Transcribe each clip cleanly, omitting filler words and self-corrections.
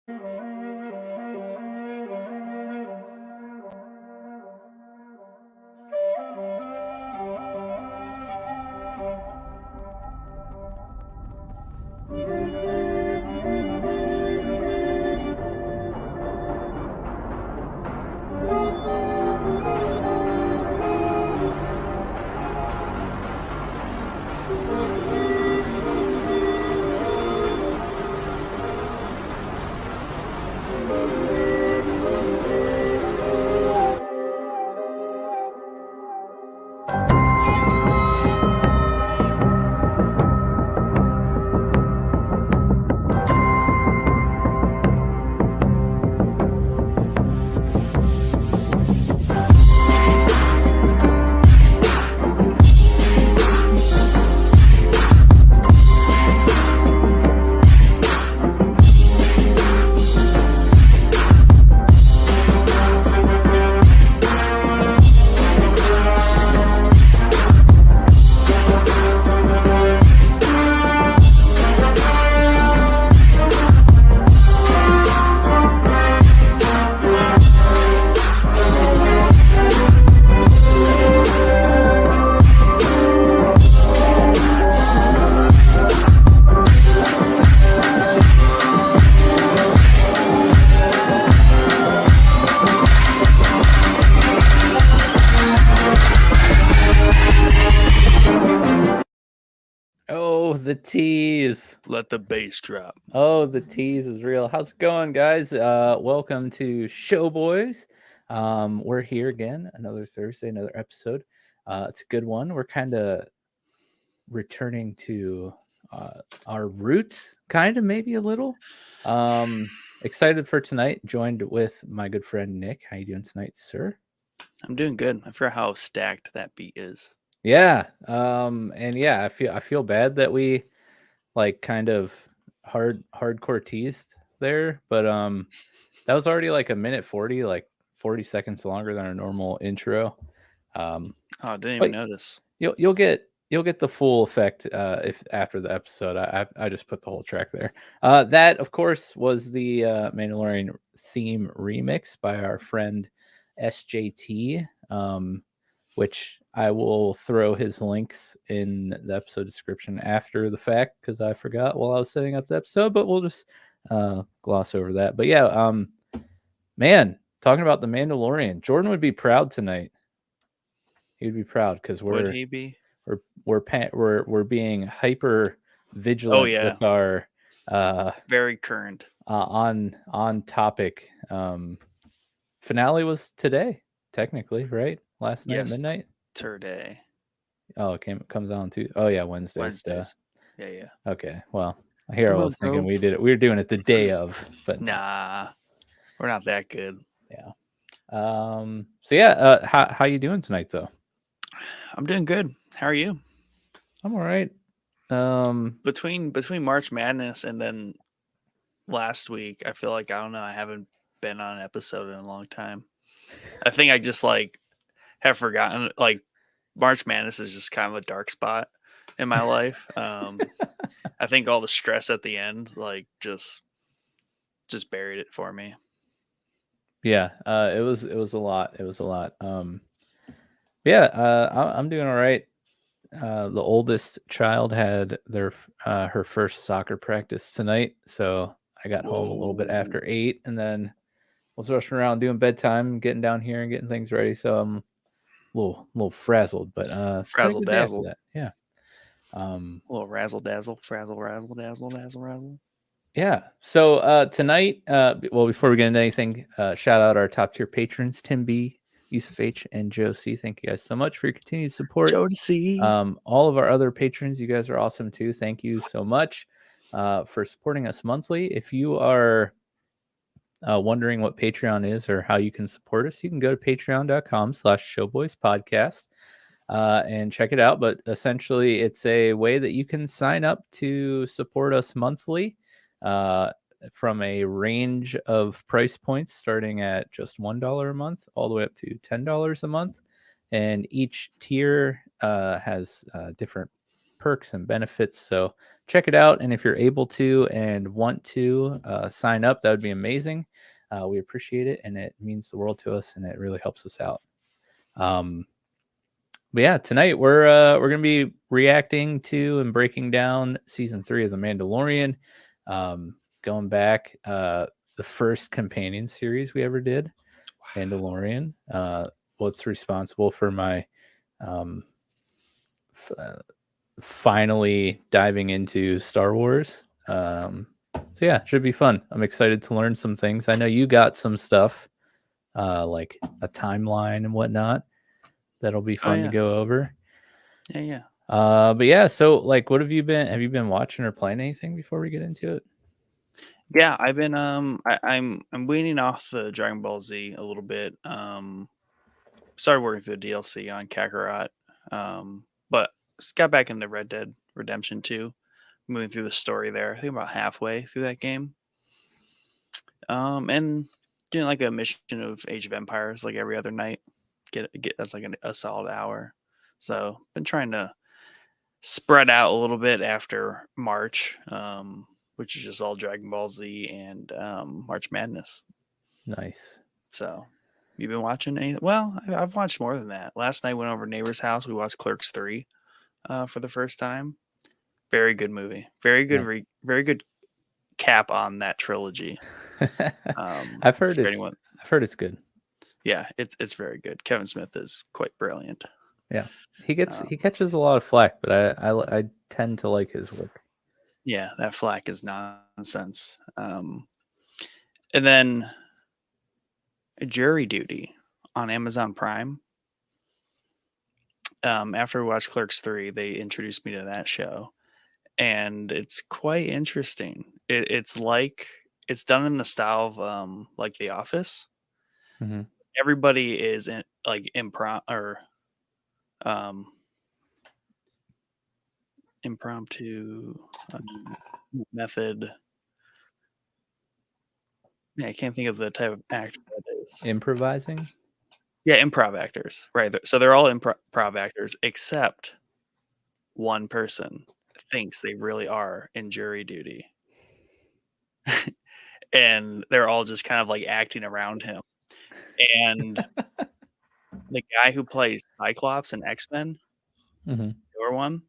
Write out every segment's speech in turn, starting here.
Oh, the tease. Let the bass drop. Oh, the tease is real. How's it going, guys? Welcome to Showboys. We're here again, another Thursday, another episode. It's a good one. We're kind of returning to our roots, kind of, maybe a little. Excited for tonight. Joined with my good friend Nick. How you doing tonight, sir? I'm doing good. I forgot how stacked that beat is. Yeah. And yeah, I feel bad that we like kind of hardcore teased there, but that was already like a minute 40, like 40 seconds longer than our normal intro. Oh, I didn't even notice. You'll get the full effect if after the episode. I just put the whole track there. That of course was the Mandalorian theme remix by our friend SJT, which I will throw his links in the episode description after the fact because I forgot while I was setting up the episode, but we'll just gloss over that. But yeah, man, talking about the Mandalorian, Jordan would be proud tonight. He'd be proud because Would he be? We're being hyper vigilant with our very current on topic. Finale was today, technically, right? Last night, midnight. Today. Oh, it comes on to. Oh yeah, Wednesdays. Yeah. Okay, well, here I was thinking we were doing it the day of, but nah, we're not that good. Yeah. So yeah, how you doing tonight though? I'm doing good. How are you? I'm all right. Between March Madness and then last week, I feel like I haven't been on an episode in a long time. I think I just like have forgotten. Like March Madness is just kind of a dark spot in my life. I think all the stress at the end, like just buried it for me. Yeah, it was a lot. It was a lot. Yeah, I'm doing all right. The oldest child had her first soccer practice tonight, so I got home a little bit after 8, and then was rushing around doing bedtime, getting down here and getting things ready. So I'm a little frazzled, but frazzle dazzle. Yeah. A little razzle dazzle, frazzle razzle dazzle dazzle razzle. Yeah. So tonight, well, before we get into anything, shout out our top tier patrons, Tim B, Yusuf H, and Joe C. Thank you guys so much for your continued support. Joe C. All of our other patrons, you guys are awesome too. Thank you so much for supporting us monthly. If you are wondering what Patreon is or how you can support us, you can go to patreon.com/showboyspodcast and check it out. But essentially, it's a way that you can sign up to support us monthly. From a range of price points starting at just $1 a month all the way up to $10 a month, and each tier has different perks and benefits. So check it out. And if you're able to and want to sign up, that would be amazing. We appreciate it, and it means the world to us, and it really helps us out. But yeah, tonight we're gonna be reacting to and breaking down season 3 of The Mandalorian. Going back, the first companion series we ever did, Mandalorian. What's responsible for my finally diving into Star Wars. So yeah, should be fun. I'm excited to learn some things. I know you got some stuff, like a timeline and whatnot. That'll be fun to go over. Yeah. But yeah, so like, what have you been watching or playing anything before we get into it? Yeah, I've been I'm weaning off the Dragon Ball Z a little bit. Started working through the DLC on Kakarot. But got back into Red Dead Redemption 2, moving through the story there. I think about halfway through that game. And doing like a mission of Age of Empires like every other night. Get that's like a solid hour. So been trying to spread out a little bit after March, which is just all Dragon Ball Z and March Madness. Nice. So, you've been watching anything? Well, I've watched more than that. Last night, went over to neighbor's house. We watched Clerks 3 for the first time. Very good movie. Very good. Yeah. Very good cap on that trilogy. I've heard it's good. Yeah, it's very good. Kevin Smith is quite brilliant. Yeah, he catches a lot of flack, but I tend to like his work. Yeah, that flack is nonsense. And then Jury Duty on Amazon Prime. After we watched Clerks 3, they introduced me to that show, and it's quite interesting. It's done in the style of like The Office. Mm-hmm. Everybody is in like um, impromptu method. Yeah, I can't think of the type of actor that is. Improvising? Yeah, improv actors. Right. So they're all improv actors, except one person thinks they really are in jury duty. And they're all just kind of like acting around him. And the guy who plays Cyclops in X-Men, Mm-hmm. newer one,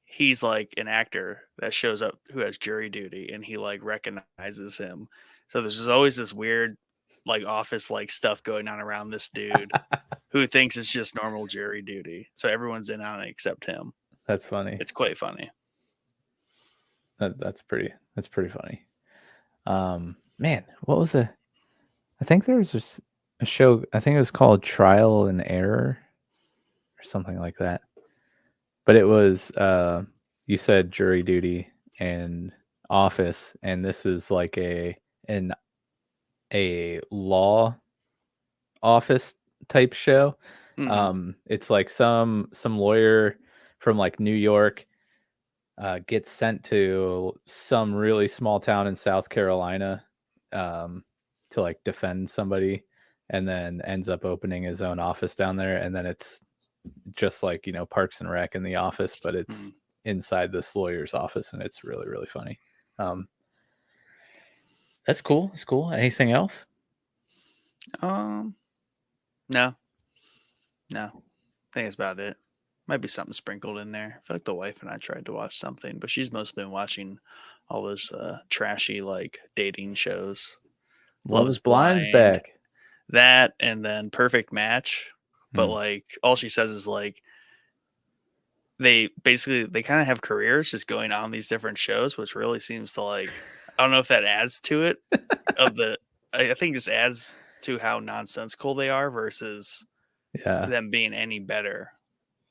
he's like an actor that shows up who has jury duty, and he like recognizes him. So there's just always this weird like office like stuff going on around this dude who thinks it's just normal jury duty. So everyone's in on it except him. That's funny. It's quite funny. That's pretty funny. Man, what was I think there was just a show. I think it was called Trial and Error or something like that. But it was you said Jury Duty and Office, and this is like a law office type show. Mm-hmm. It's like some lawyer from like New York gets sent to some really small town in South Carolina to like defend somebody, and then ends up opening his own office down there. And then it's just like, you know, Parks and Rec in The Office, but it's inside this lawyer's office, and it's really, really funny. That's cool. It's cool. Anything else? No. I think that's about it. Might be something sprinkled in there. I feel like the wife and I tried to watch something, but she's mostly been watching all those trashy like dating shows. Love is Blind's back. That, and then Perfect Match. But like all she says is like they kind of have careers just going on these different shows, which really seems to like, I don't know if that adds to it I think just adds to how nonsensical they are versus them being any better.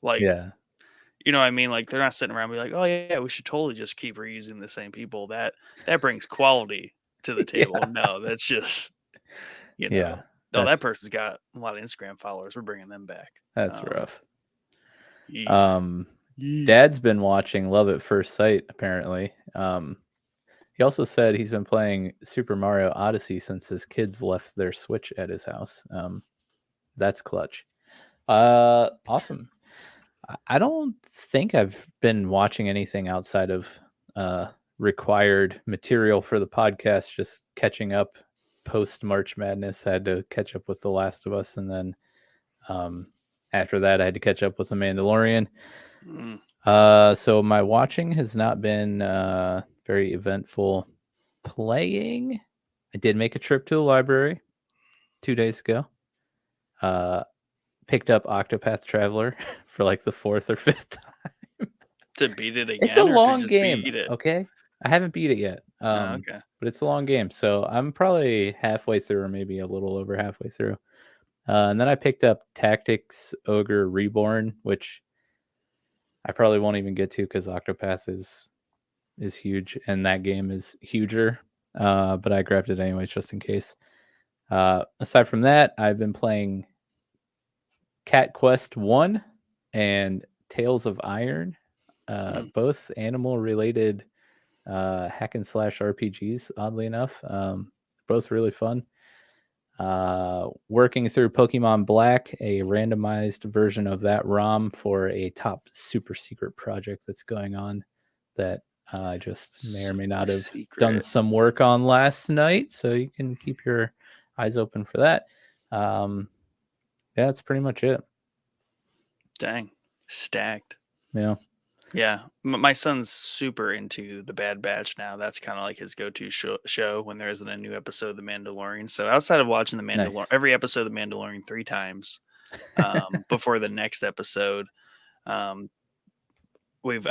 Like, you know what I mean? Like they're not sitting around and be like, oh yeah, we should totally just keep reusing the same people. That brings quality to the table. No, that's just, you know, that person's got a lot of Instagram followers. We're bringing them back. That's rough. Yeah. Dad's been watching Love at First Sight, apparently. He also said he's been playing Super Mario Odyssey since his kids left their Switch at his house. That's clutch. Awesome. I don't think I've been watching anything outside of required material for the podcast, just catching up post March Madness. I had to catch up with The Last of Us, and then after that I had to catch up with The Mandalorian. So my watching has not been very eventful. Playing, I did make a trip to the library 2 days ago. Picked up Octopath Traveler for like the 4th or 5th time. To beat it again? It's a or to long just game. beat it? Okay, I haven't beat it yet. Okay. But it's a long game, so I'm probably halfway through, or maybe a little over halfway through. And then I picked up Tactics Ogre Reborn, which I probably won't even get to because Octopath is huge, and that game is huger. But I grabbed it anyways, just in case. Aside from that, I've been playing Cat Quest 1 and Tales of Iron, both animal-related hack and slash RPGs, oddly enough. Both really fun. Working through Pokemon Black, a randomized version of that ROM for a top super secret project that's going on that I just may or may not have done some work on last night. So you can keep your eyes open for that. Yeah, that's pretty much it. Dang. Stacked. Yeah. Yeah. My son's super into The Bad Batch now. That's kind of like his go-to show when there isn't a new episode of The Mandalorian. So outside of watching The Mandalorian, Nice. every episode of The Mandalorian 3 times before the next episode, I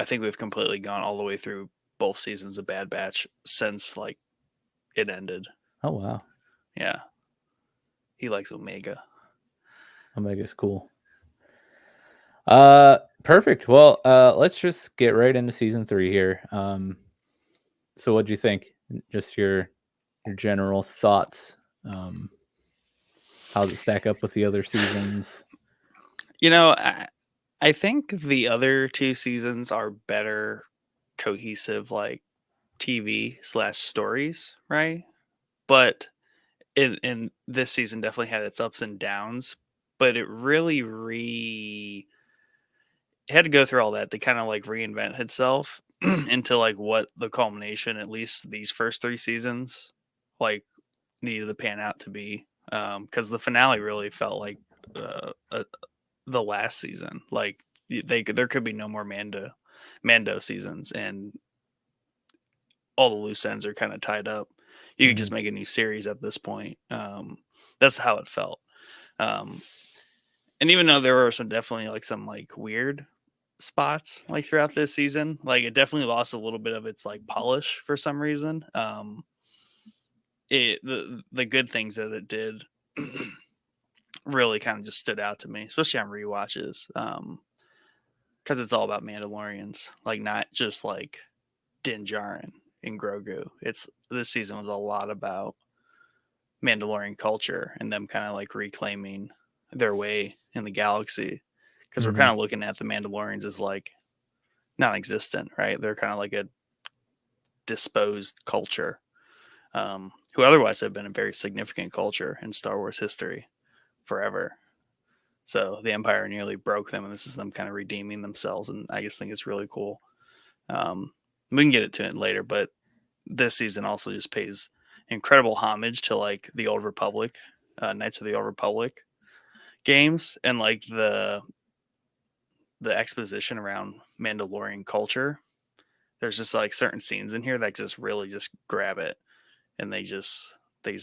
think we've completely gone all the way through both seasons of Bad Batch since like it ended. Oh wow. Yeah. He likes Omega. Omega's cool. Perfect. Well, let's just get right into season 3 here. So what'd you think? Just your general thoughts. How does it stack up with the other seasons? You know, I think the other 2 seasons are better cohesive like TV/stories, right? But in this season definitely had its ups and downs, but it really had to go through all that to kind of like reinvent itself into like what the culmination, at least these first 3 seasons, like needed to pan out to be. Because the finale really felt like the last season. Like there could be no more Mando seasons, and all the loose ends are kind of tied up. You could just make a new series at this point. That's how it felt. And even though there were definitely like some like weird spots like throughout this season, like it definitely lost a little bit of its like polish for some reason. The good things that it did really kind of just stood out to me, especially on rewatches. Because it's all about Mandalorians, like not just like Din Djarin and Grogu. This season was a lot about Mandalorian culture and them kind of like reclaiming their way in the galaxy. Because we're kind of looking at the Mandalorians as like non-existent, right? They're kind of like a disposed culture, who otherwise have been a very significant culture in Star Wars history forever. So the Empire nearly broke them, and this is them kind of redeeming themselves. And I just think it's really cool. We can get to it later, but this season also just pays incredible homage to like the Old Republic, Knights of the Old Republic games, and like the exposition around Mandalorian culture. There's just like certain scenes in here that just really just grab it, and they just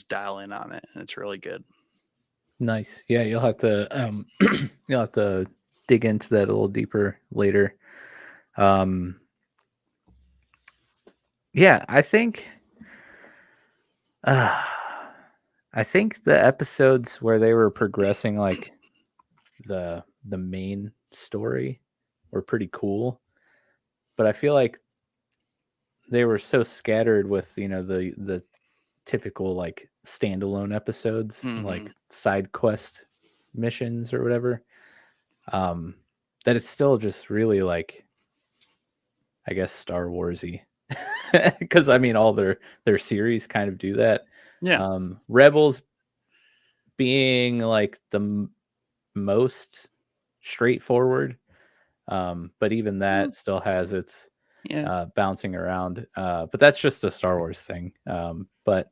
dial in on it, and it's really good. Nice. Yeah, you'll have to you'll have to dig into that a little deeper later. Yeah, I think the episodes where they were progressing like the main story were pretty cool, but I feel like they were so scattered with the typical like standalone episodes, like side quest missions or whatever, that it's still just really like, I guess, Star Warsy. Because I mean all their series kind of do that. Yeah. Rebels being like the most straightforward, but even that still has its Yeah. bouncing around. But that's just a Star Wars thing. But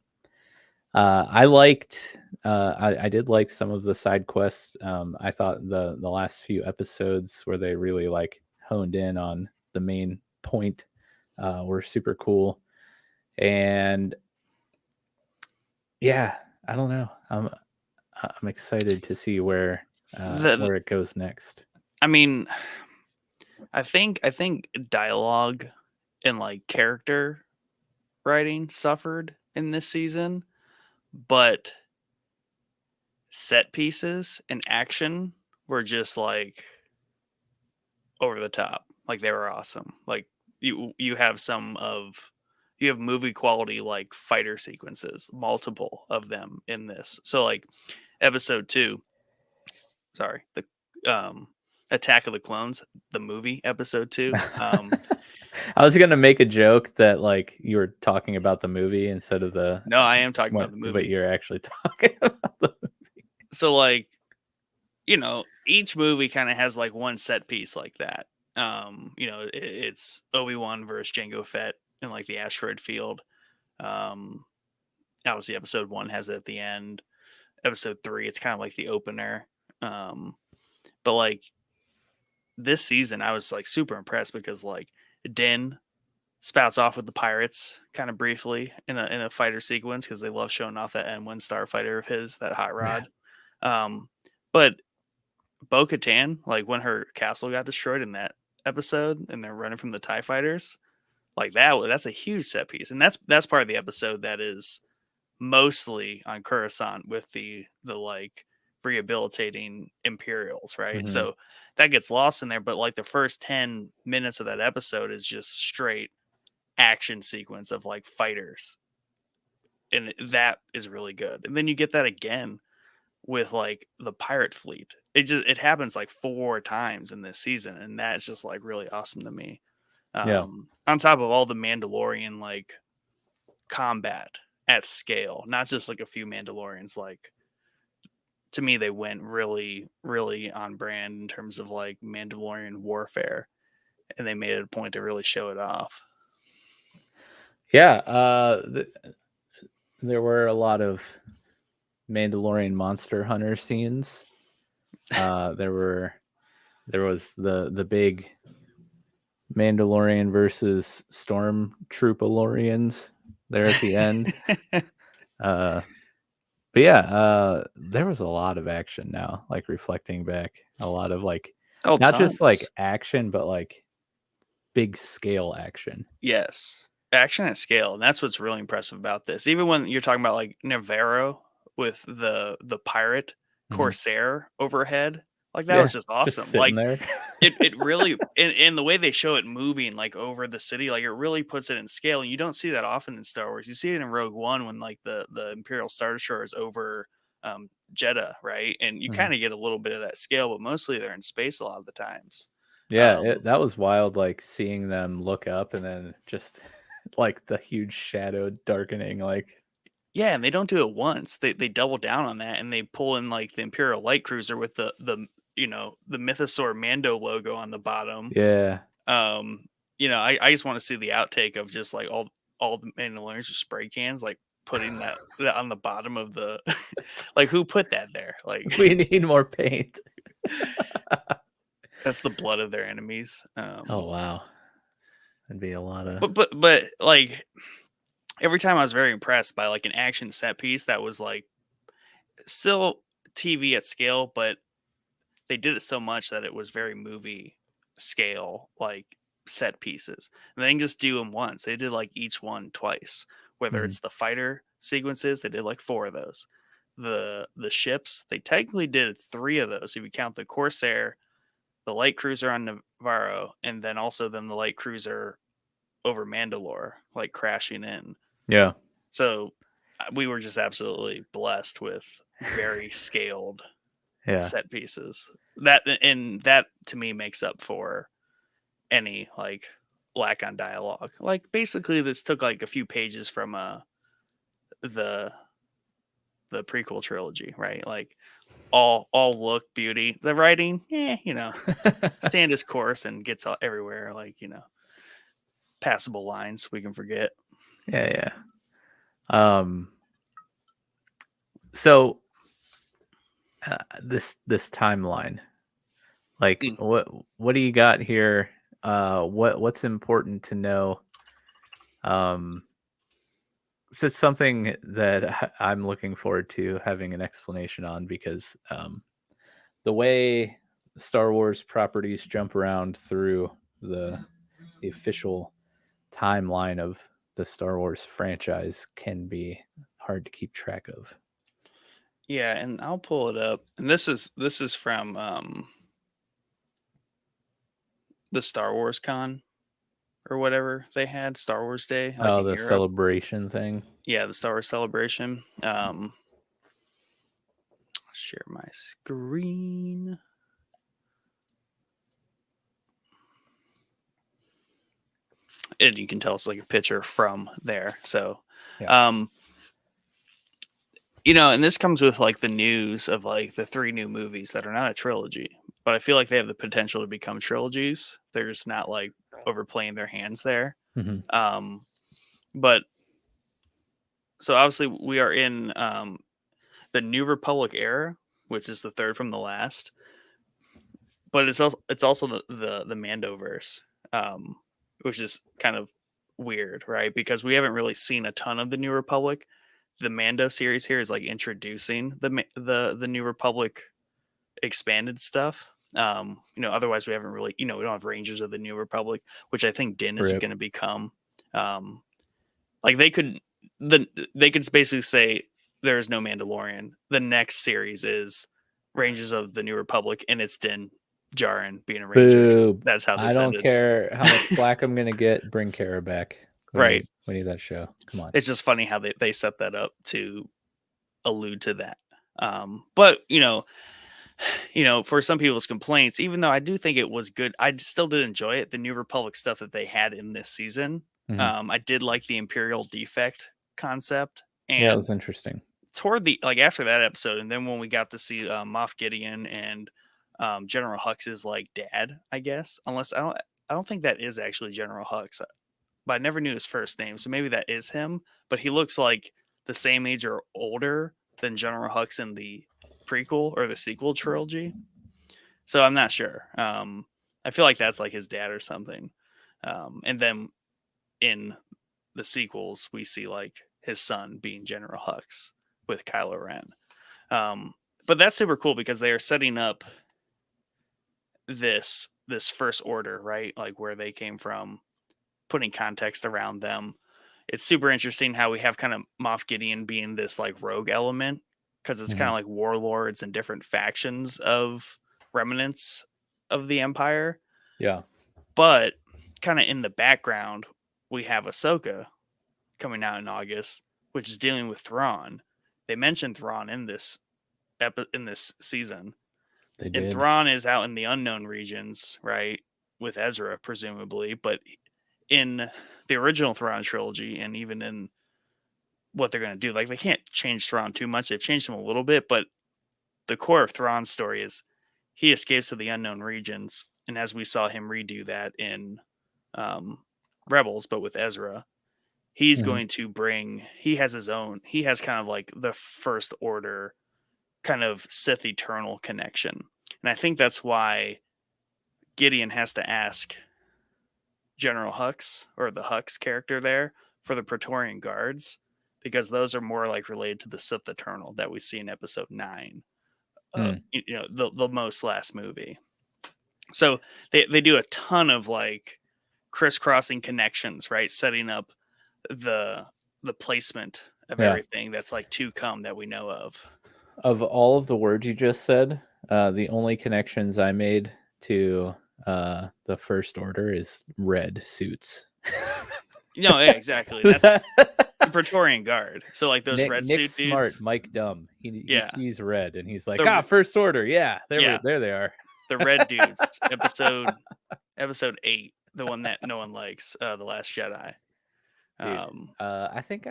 I liked. I did like some of the side quests. I thought the last few episodes where they really like honed in on the main point were super cool. And yeah, I don't know. I'm excited to see where it goes next. I mean, I think dialogue and like character writing suffered in this season, but set pieces and action were just like over the top. Like they were awesome. Like you have you have movie quality like fighter sequences, multiple of them in this. So like episode 2, sorry, the Attack of the Clones, the movie episode 2. I was gonna make a joke that like you were talking about the movie instead of the No, I am talking about the movie. but you're actually talking about the movie. So like, you know, each movie kind of has like one set piece like that. You know, it's Obi-Wan versus Jango Fett in like the asteroid field. Obviously episode 1 has it at the end. Episode 3, it's kind of like the opener. But like this season, I was like super impressed because like Din spouts off with the pirates kind of briefly in a fighter sequence because they love showing off that N1 starfighter of his, that hot rod. Yeah. But Bo-Katan, like when her castle got destroyed in that episode and they're running from the TIE fighters, like that's a huge set piece. And that's part of the episode that is mostly on Coruscant with the like rehabilitating Imperials, right? Mm-hmm. So that gets lost in there. But like the first 10 minutes of that episode is just straight action sequence of like fighters. And that is really good. And then you get that again with like the pirate fleet. It happens like 4 times in this season, and that's just like really awesome to me. On top of all the Mandalorian like combat at scale, not just like a few Mandalorians. Like to me, they went really, really on brand in terms of like Mandalorian warfare, and they made it a point to really show it off. Yeah, there were a lot of Mandalorian monster hunter scenes. There was the big Mandalorian versus Stormtroopalorians there at the end. But yeah, there was a lot of action now, like reflecting back, a lot of like not just like action, but like big scale action. Yes, action at scale, and that's what's really impressive about this. Even when you're talking about like Navarro with the pirate Corsair overhead, like that was just awesome. Just like there. it really in the way they show it moving like over the city, like it really puts it in scale. And you don't see that often in Star Wars. You see it in Rogue One when like the Imperial Star Destroyer is over Jeddah, right? And you kind of get a little bit of that scale, but mostly they're in space a lot of the times. Yeah, that was wild, like seeing them look up and then just like the huge shadow darkening, like yeah, and they don't do it once. They double down on that and they pull in like the Imperial light cruiser with the you know, the Mythosaur Mando logo on the bottom. Yeah. You know, I just want to see the outtake of just like all the Mandalorians with spray cans, like putting that on the bottom of the like who put that there? Like we need more paint. That's the blood of their enemies. Oh wow, that'd be a lot of. But like every time I was very impressed by like an action set piece that was like still TV at scale, but they did it so much that it was very movie scale, like set pieces. And they didn't just do them once; they did like each one twice. Whether it's the fighter sequences, they did like 4 of those. The ships, they technically did 3 of those if you count the Corsair, the light cruiser on Navarro, and then also the light cruiser over Mandalore, like crashing in. Yeah. So we were just absolutely blessed with very scaled set pieces. That to me makes up for any like lack on dialogue. Like basically this took like a few pages from the prequel trilogy, right? Like all look, beauty. The writing, you know, stand his course and gets everywhere. Like, you know, passable lines we can forget. Yeah. So this timeline, like what do you got here? What's important to know? So it's something that I'm looking forward to having an explanation on, because the way Star Wars properties jump around through the official timeline of the Star Wars franchise can be hard to keep track of. Yeah, and I'll pull it up. And this is from the Star Wars Con or whatever they had, Star Wars Day, like in The Europe. celebration thing. Yeah, the Star Wars celebration. I'll share my screen. And you can tell it's like a picture from there. So, Yeah. And this comes with like the news of like the 3 new movies that are not a trilogy, but I feel like they have the potential to become trilogies. They're just not like overplaying their hands there. Mm-hmm. But so obviously we are in the New Republic era, which is the third from the last. But it's also the Mandoverse, which is kind of weird, right? Because we haven't really seen a ton of the New Republic. The Mando series here is like introducing the New Republic expanded stuff. Otherwise we haven't really, we don't have Rangers of the New Republic, which I think Din is going to become. Like they could basically say there is no Mandalorian. The next series is Rangers of the New Republic, and it's Din Djarin being a Rangers. Boo. That's how this I don't ended. care how much flack I'm gonna get. Bring Kara back. Right. We need that show. Come on. It's just funny how they set that up to allude to that. But for some people's complaints, even though I do think it was good, I still did enjoy it. The New Republic stuff that they had in this season. Mm-hmm. I did like the Imperial defect concept. And yeah, it was interesting. Toward the after that episode, and then when we got to see Moff Gideon and General Hux's like dad, I guess, unless I don't think that is actually General Hux, but I never knew his first name, so maybe that is him. But he looks like the same age or older than General Hux in the prequel or the sequel trilogy, so I'm not sure. I feel like that's like his dad or something. And then in the sequels, we see like his son being General Hux with Kylo Ren. But that's super cool because they are setting up this first order, right? Like where they came from, putting context around them. It's super interesting how we have kind of Moff Gideon being this like rogue element, because it's kind of like warlords and different factions of remnants of the Empire. Yeah. But kind of in the background, we have Ahsoka coming out in August, which is dealing with Thrawn. They mentioned Thrawn in this season. They did. And Thrawn is out in the unknown regions, right, with Ezra, presumably. But in the original Thrawn trilogy, and even in what they're going to do, like they can't change Thrawn too much. They've changed him a little bit, but the core of Thrawn's story is he escapes to the unknown regions. And as we saw him redo that in Rebels, but with Ezra, he's going to he has kind of like the First Order kind of Sith Eternal connection. And I think that's why Gideon has to ask General Hux, or the Hux character there, for the Praetorian Guards, because those are more like related to the Sith Eternal that we see in episode 9 of the most last movie. So they do a ton of like crisscrossing connections, right? Setting up the placement of everything that's like to come that we know of. Of all of the words you just said, the only connections I made to the First Order is red suits. No, yeah, exactly. That's the Praetorian Guard. So like those red Nick suit Smart, dudes. Mike Dumb. He sees red and he's like, First Order. Yeah, there they are. The red dudes. episode 8, the one that no one likes, The Last Jedi. I think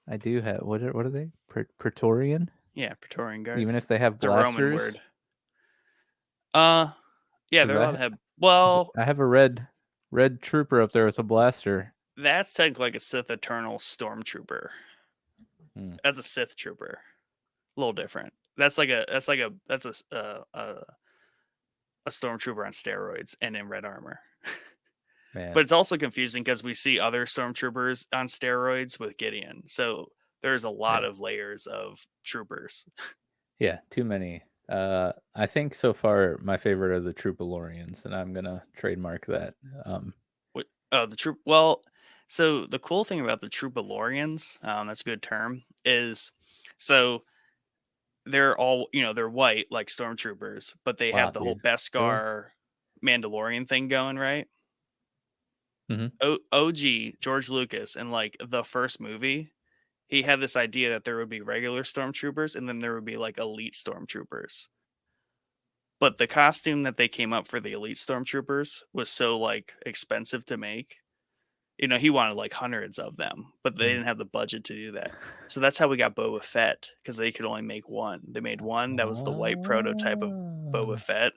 I do have. What are they? Praetorian? Yeah, Praetorian Guards. Even if they have it's blasters? A Roman word. Yeah, they're allowed to have Well, I have a red trooper up there with a blaster. that's technically like a Sith Eternal Stormtrooper. Hmm. That's a Sith Trooper. A little different. That's a Stormtrooper on steroids and in red armor. Man, But it's also confusing because we see other Stormtroopers on steroids with Gideon. So there's a lot yeah. of layers of troopers. Yeah, too many. I think so far my favorite are the Troopalorians, and I'm gonna trademark that. The troop. Well, so the cool thing about the Troopalorians, that's a good term, is so they're all they're white like stormtroopers, but they Wow, have the whole dude. Really? Beskar Mandalorian thing going, right? Hmm. OG George Lucas in like the first movie, he had this idea that there would be regular stormtroopers and then there would be like elite stormtroopers. But the costume that they came up for the elite stormtroopers was so like expensive to make. He wanted like hundreds of them, but they Mm. didn't have the budget to do that. So that's how we got Boba Fett, because they could only make one. They made one that was the white prototype of Boba Ah, Fett,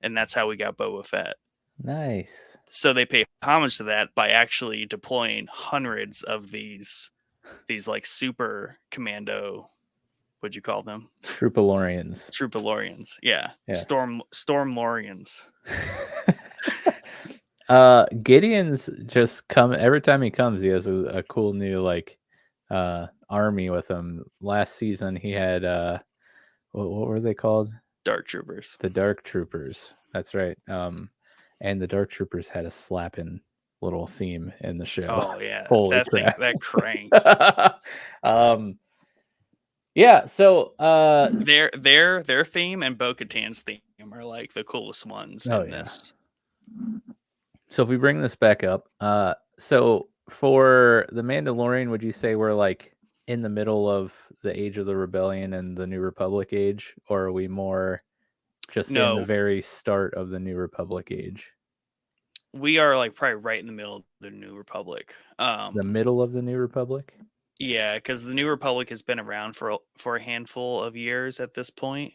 and that's how we got Boba Fett. nice. So they pay homage to that by actually deploying hundreds of these like super commando, what'd you call them? Troopalorians. Troopalorians. Yeah. Yes. Stormlorians. Gideon's just come every time he comes. He has a cool new like army with him. Last season he had what were they called? Dark troopers. The Dark Troopers. That's right. And the Dark Troopers had a slapping little theme in the show. Oh yeah. Holy that crap. thing that cranked. Yeah, so their theme and Bo-Katan's theme are like the coolest ones in this. So if we bring this back up, so for the Mandalorian, would you say we're like in the middle of the Age of the Rebellion and the New Republic age, or are we more just in the very start of the New Republic age? We are like probably right in the middle of the New Republic. The middle of the New Republic? Yeah, because the New Republic has been around for a handful of years at this point.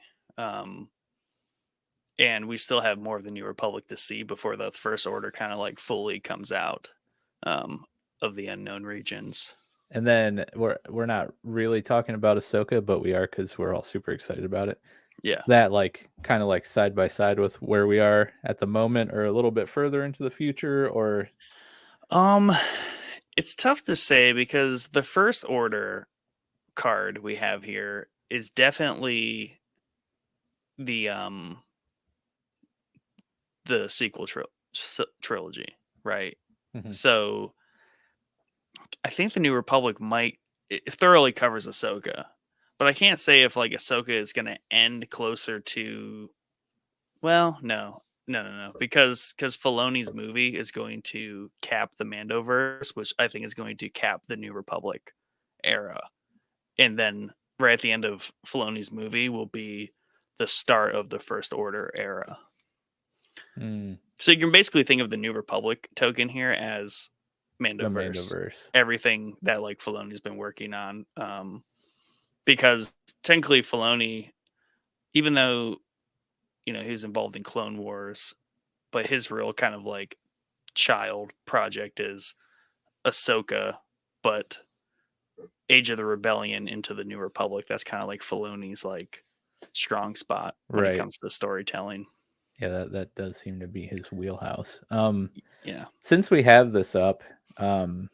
And we still have more of the New Republic to see before the First Order kind of like fully comes out of the unknown regions. And then we're not really talking about Ahsoka, but we are because we're all super excited about it. Yeah. Is that like kind of like side by side with where we are at the moment, or a little bit further into the future, or? It's tough to say because the First Order card we have here is definitely the sequel trilogy, right? Mm-hmm. So I think the New Republic it thoroughly covers Ahsoka, but I can't say if like Ahsoka is going to end closer to. Well, no, because Filoni's movie is going to cap the Mandoverse, which I think is going to cap the New Republic era, and then right at the end of Filoni's movie will be the start of the First Order era. So you can basically think of the New Republic token here as Mandoverse. Everything that like Filoni's been working on, because technically Filoni, even though he's involved in Clone Wars, but his real kind of like child project is Ahsoka, but Age of the Rebellion into the New Republic. That's kind of like Filoni's like strong spot when it comes to storytelling. Yeah, that does seem to be his wheelhouse. Yeah. Since we have this up, Dad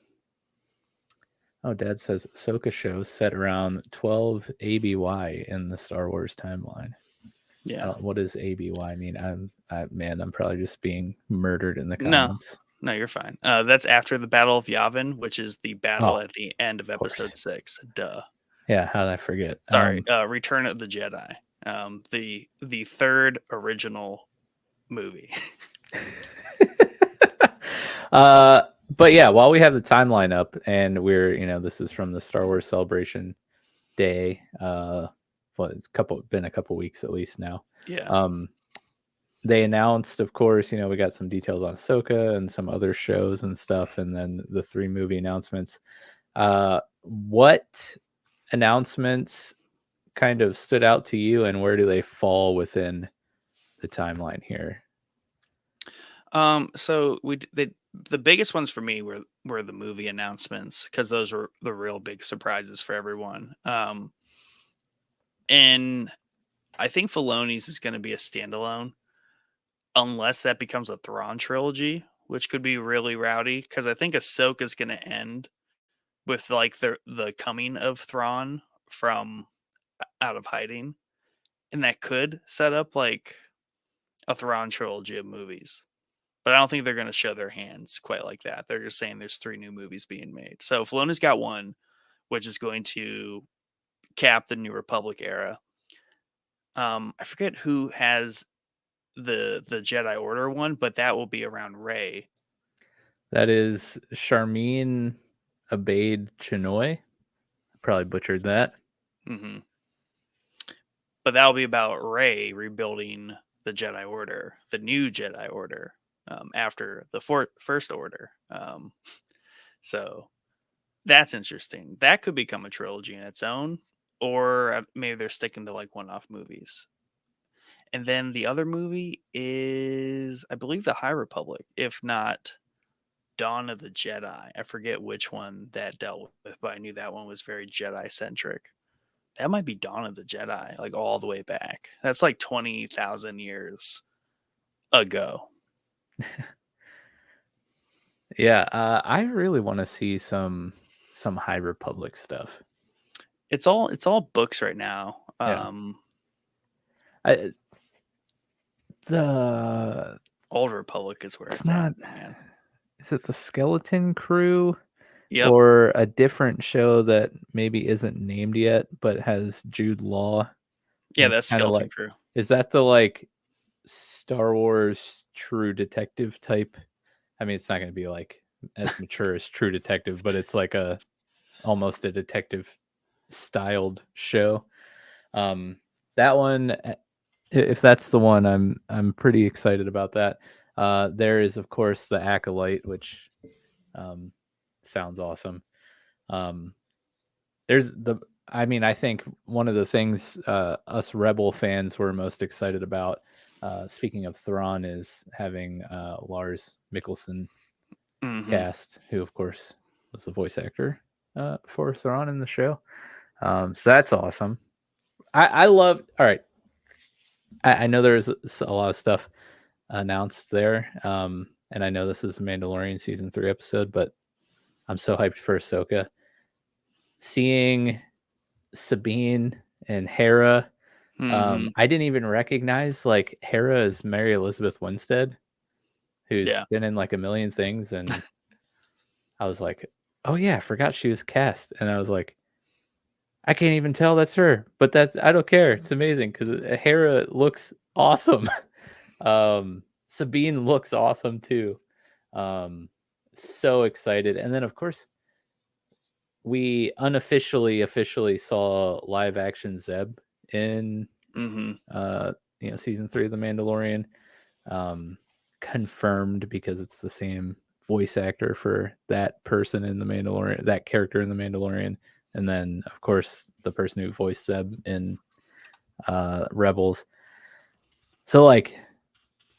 says Ahsoka shows set around 12 ABY in the Star Wars timeline. Yeah. What does ABY mean? I'm probably just being murdered in the comments. No, you're fine. That's after the Battle of Yavin, which is the battle at the end of Episode 6. Duh. Yeah, how did I forget? Sorry. Return of the Jedi. The third original movie. But yeah, while we have the timeline up and we're, this is from the Star Wars Celebration Day. It's been a couple weeks at least now. Yeah. They announced, of course, we got some details on Ahsoka and some other shows and stuff, and then the 3 movie announcements. What announcements kind of stood out to you, and where do they fall within the timeline here? So the biggest ones for me were the movie announcements because those were the real big surprises for everyone. And I think Filoni's is going to be a standalone, unless that becomes a Thrawn trilogy, which could be really rowdy. Because I think Ahsoka is going to end with like the coming of Thrawn from out of hiding, and that could set up like a Thrawn trilogy of movies. But I don't think they're going to show their hands quite like that. They're just saying there's 3 new movies being made. So Filoni's got one, which is going to cap the New Republic era. I forget who has the Jedi Order one, but that will be around Rey. That is Charmin Abaid Chinoy. Probably butchered that. Mm-hmm. But that'll be about Rey rebuilding the Jedi Order, the new Jedi Order, after the First Order. So that's interesting. That could become a trilogy in its own, or maybe they're sticking to like one-off movies. And then the other movie is, I believe, The High Republic, if not Dawn of the Jedi. I forget which one that dealt with, but I knew that one was very Jedi centric. That might be Dawn of the Jedi, like all the way back. That's like 20,000 years ago. Yeah, I really want to see some High Republic stuff. It's all books right now. Yeah. The Old Republic is where it's not, at, man. Is it the Skeleton Crew? Yep. Or a different show that maybe isn't named yet, but has Jude Law? Yeah, that's Skeleton like, Crew. Is that the like Star Wars True Detective type? I mean, it's not going to be like as mature as True Detective, but it's like almost a detective styled show. That one, if that's the one, I'm pretty excited about that. There is of course the Acolyte, which sounds awesome. I think one of the things us Rebel fans were most excited about, speaking of Thrawn, is having Lars Mikkelsen cast, who of course was the voice actor for Thrawn in the show. So that's awesome. I love. All right, I know there's a lot of stuff announced there, and I know this is a Mandalorian season 3 episode, but I'm so hyped for Ahsoka. Seeing Sabine and Hera. I didn't even recognize like Hera as Mary Elizabeth Winstead, who's been in like a million things, and I was like, oh yeah, I forgot she was cast, and I was like, I can't even tell that's her, but I don't care. It's amazing because Hera looks awesome. Sabine looks awesome too. So excited, and then of course we officially saw live action Zeb in season 3 of The Mandalorian. Confirmed because it's the same voice actor for that person in The Mandalorian, that character in The Mandalorian, and then of course the person who voiced Zeb in Rebels. So like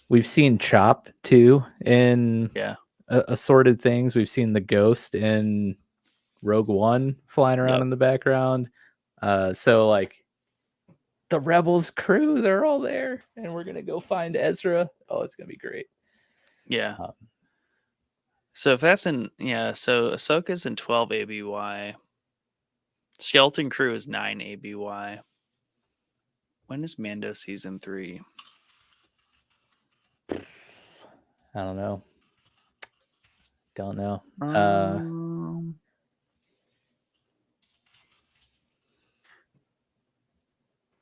we've seen Chop too in assorted things. We've seen the Ghost in Rogue One flying around in the background. So like the Rebels crew, they're all there, and we're gonna go find Ezra. Oh, it's gonna be great. Yeah. So if that's so Ahsoka's in 12 ABY. Skeleton Crew is 9 ABY. When is Mando season 3? I don't know.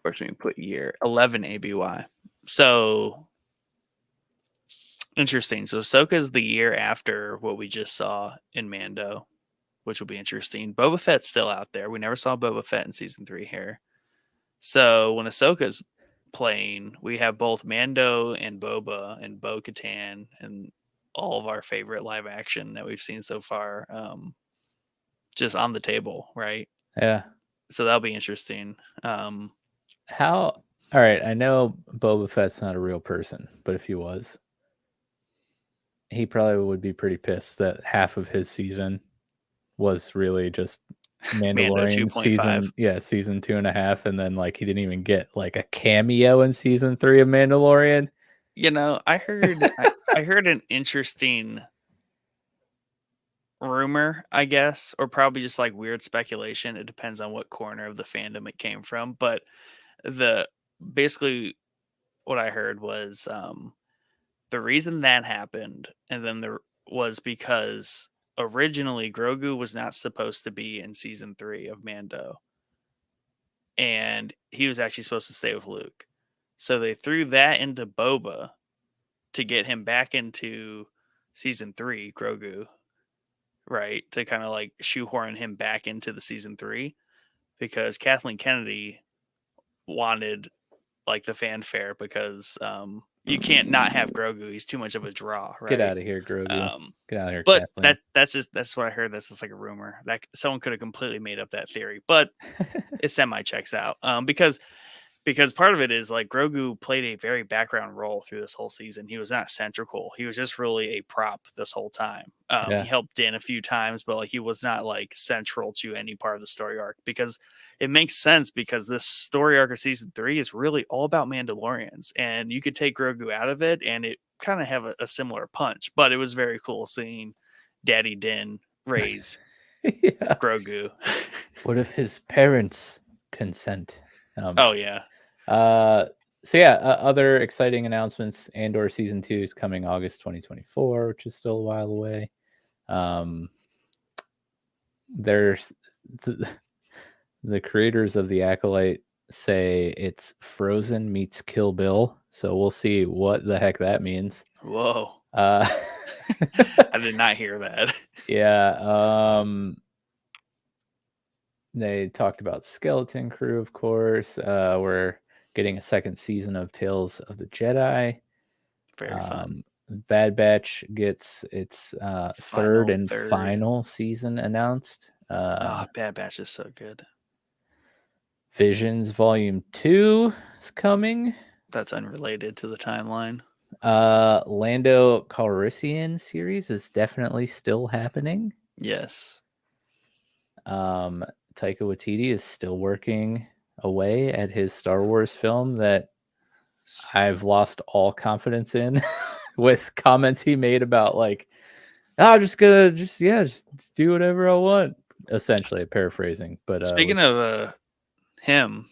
Where should we put year? 11 ABY. So interesting. So Ahsoka's the year after what we just saw in Mando, which will be interesting. Boba Fett's still out there. We never saw Boba Fett in season 3 here. So when Ahsoka's playing, we have both Mando and Boba and Bo-Katan and all of our favorite live action that we've seen so far, just on the table, right? Yeah. So that'll be interesting. All right, I know Boba Fett's not a real person, but if he was, he probably would be pretty pissed that half of his season was really just Mando Mandalorian 2.5. season 2.5, and then like he didn't even get like a cameo in season 3 of Mandalorian. I heard an interesting rumor, I guess, or probably just like weird speculation. It depends on what corner of the fandom it came from, but the basically what I heard was the reason that happened, and then there was because originally Grogu was not supposed to be in season 3 of Mando, and he was actually supposed to stay with Luke. So they threw that into Boba to get him back into season 3, Grogu, right? To kind of like shoehorn him back into the season 3 because Kathleen Kennedy wanted like the fanfare because you can't not have Grogu. He's too much of a draw, right? Get out of here, Grogu. Get out of here, But Kathleen. that's what I heard. That's just like a rumor. That someone could have completely made up that theory, but it semi checks out. Because part of it is like Grogu played a very background role through this whole season. He was not central. He was just really a prop this whole time. Yeah. He helped in a few times, but like he was not like central to any part of the story arc because it makes sense because this story arc of season 3 is really all about Mandalorians, and you could take Grogu out of it and it kind of have a similar punch. But it was very cool seeing Daddy Din raise Yeah. Grogu. What if his parents consent? Oh yeah. So yeah, other exciting announcements. Andor season 2 is coming August 2024, which is still a while away. There's the creators of the Acolyte say it's Frozen meets Kill Bill, so we'll see what the heck that means. Whoa. I did not hear that. Yeah. They talked about Skeleton Crew, of course. We're getting a second season of Tales of the Jedi. Very fun. Bad Batch gets its third and final season announced. Bad Batch is so good. Visions Volume 2 is coming. That's unrelated to the timeline. Lando Calrissian series is definitely still happening. Yes. Taika Waititi is still working away at his Star Wars film that I've lost all confidence in with comments he made about like, I'm just gonna just do whatever I want. Essentially paraphrasing. But speaking of him,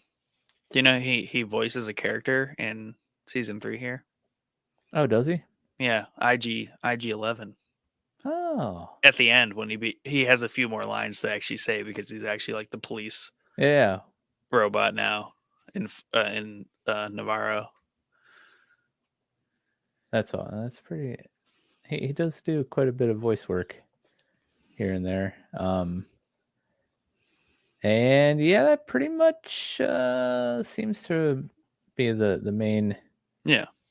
he voices a character in season 3 here. Oh, does he? Yeah, IG-11. Oh. At the end when he has a few more lines to actually say because he's actually like the police. Yeah. Robot now in Navarro. That's all. That's pretty. He does do quite a bit of voice work here and there. And yeah, that pretty much seems to be the main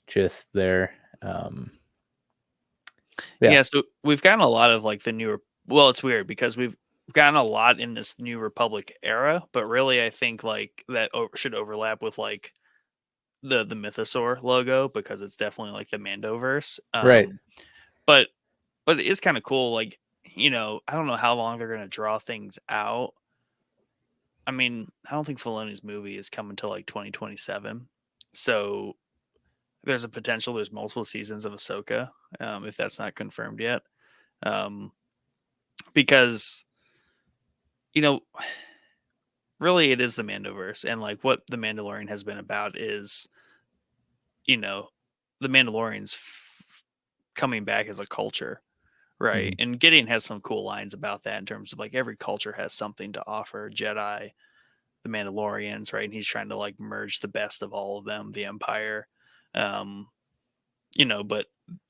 gist there. Yeah, so we've gotten a lot of like the newer. Well, it's weird because we've gotten a lot in this New Republic era, but really I think like that should overlap with like the Mythosaur logo because it's definitely like the Mandoverse. Right. But it is kind of cool. Like, I don't know how long they're going to draw things out. I mean, I don't think Filoni's movie is coming until like 2027. So there's a potential there's multiple seasons of Ahsoka, if that's not confirmed yet. Because, really it is the Mandoverse. And like what the Mandalorian has been about is, the Mandalorians coming back as a culture. Right. Mm-hmm. And Gideon has some cool lines about that in terms of like every culture has something to offer. Jedi, the Mandalorians, right? And he's trying to like merge the best of all of them, the Empire. But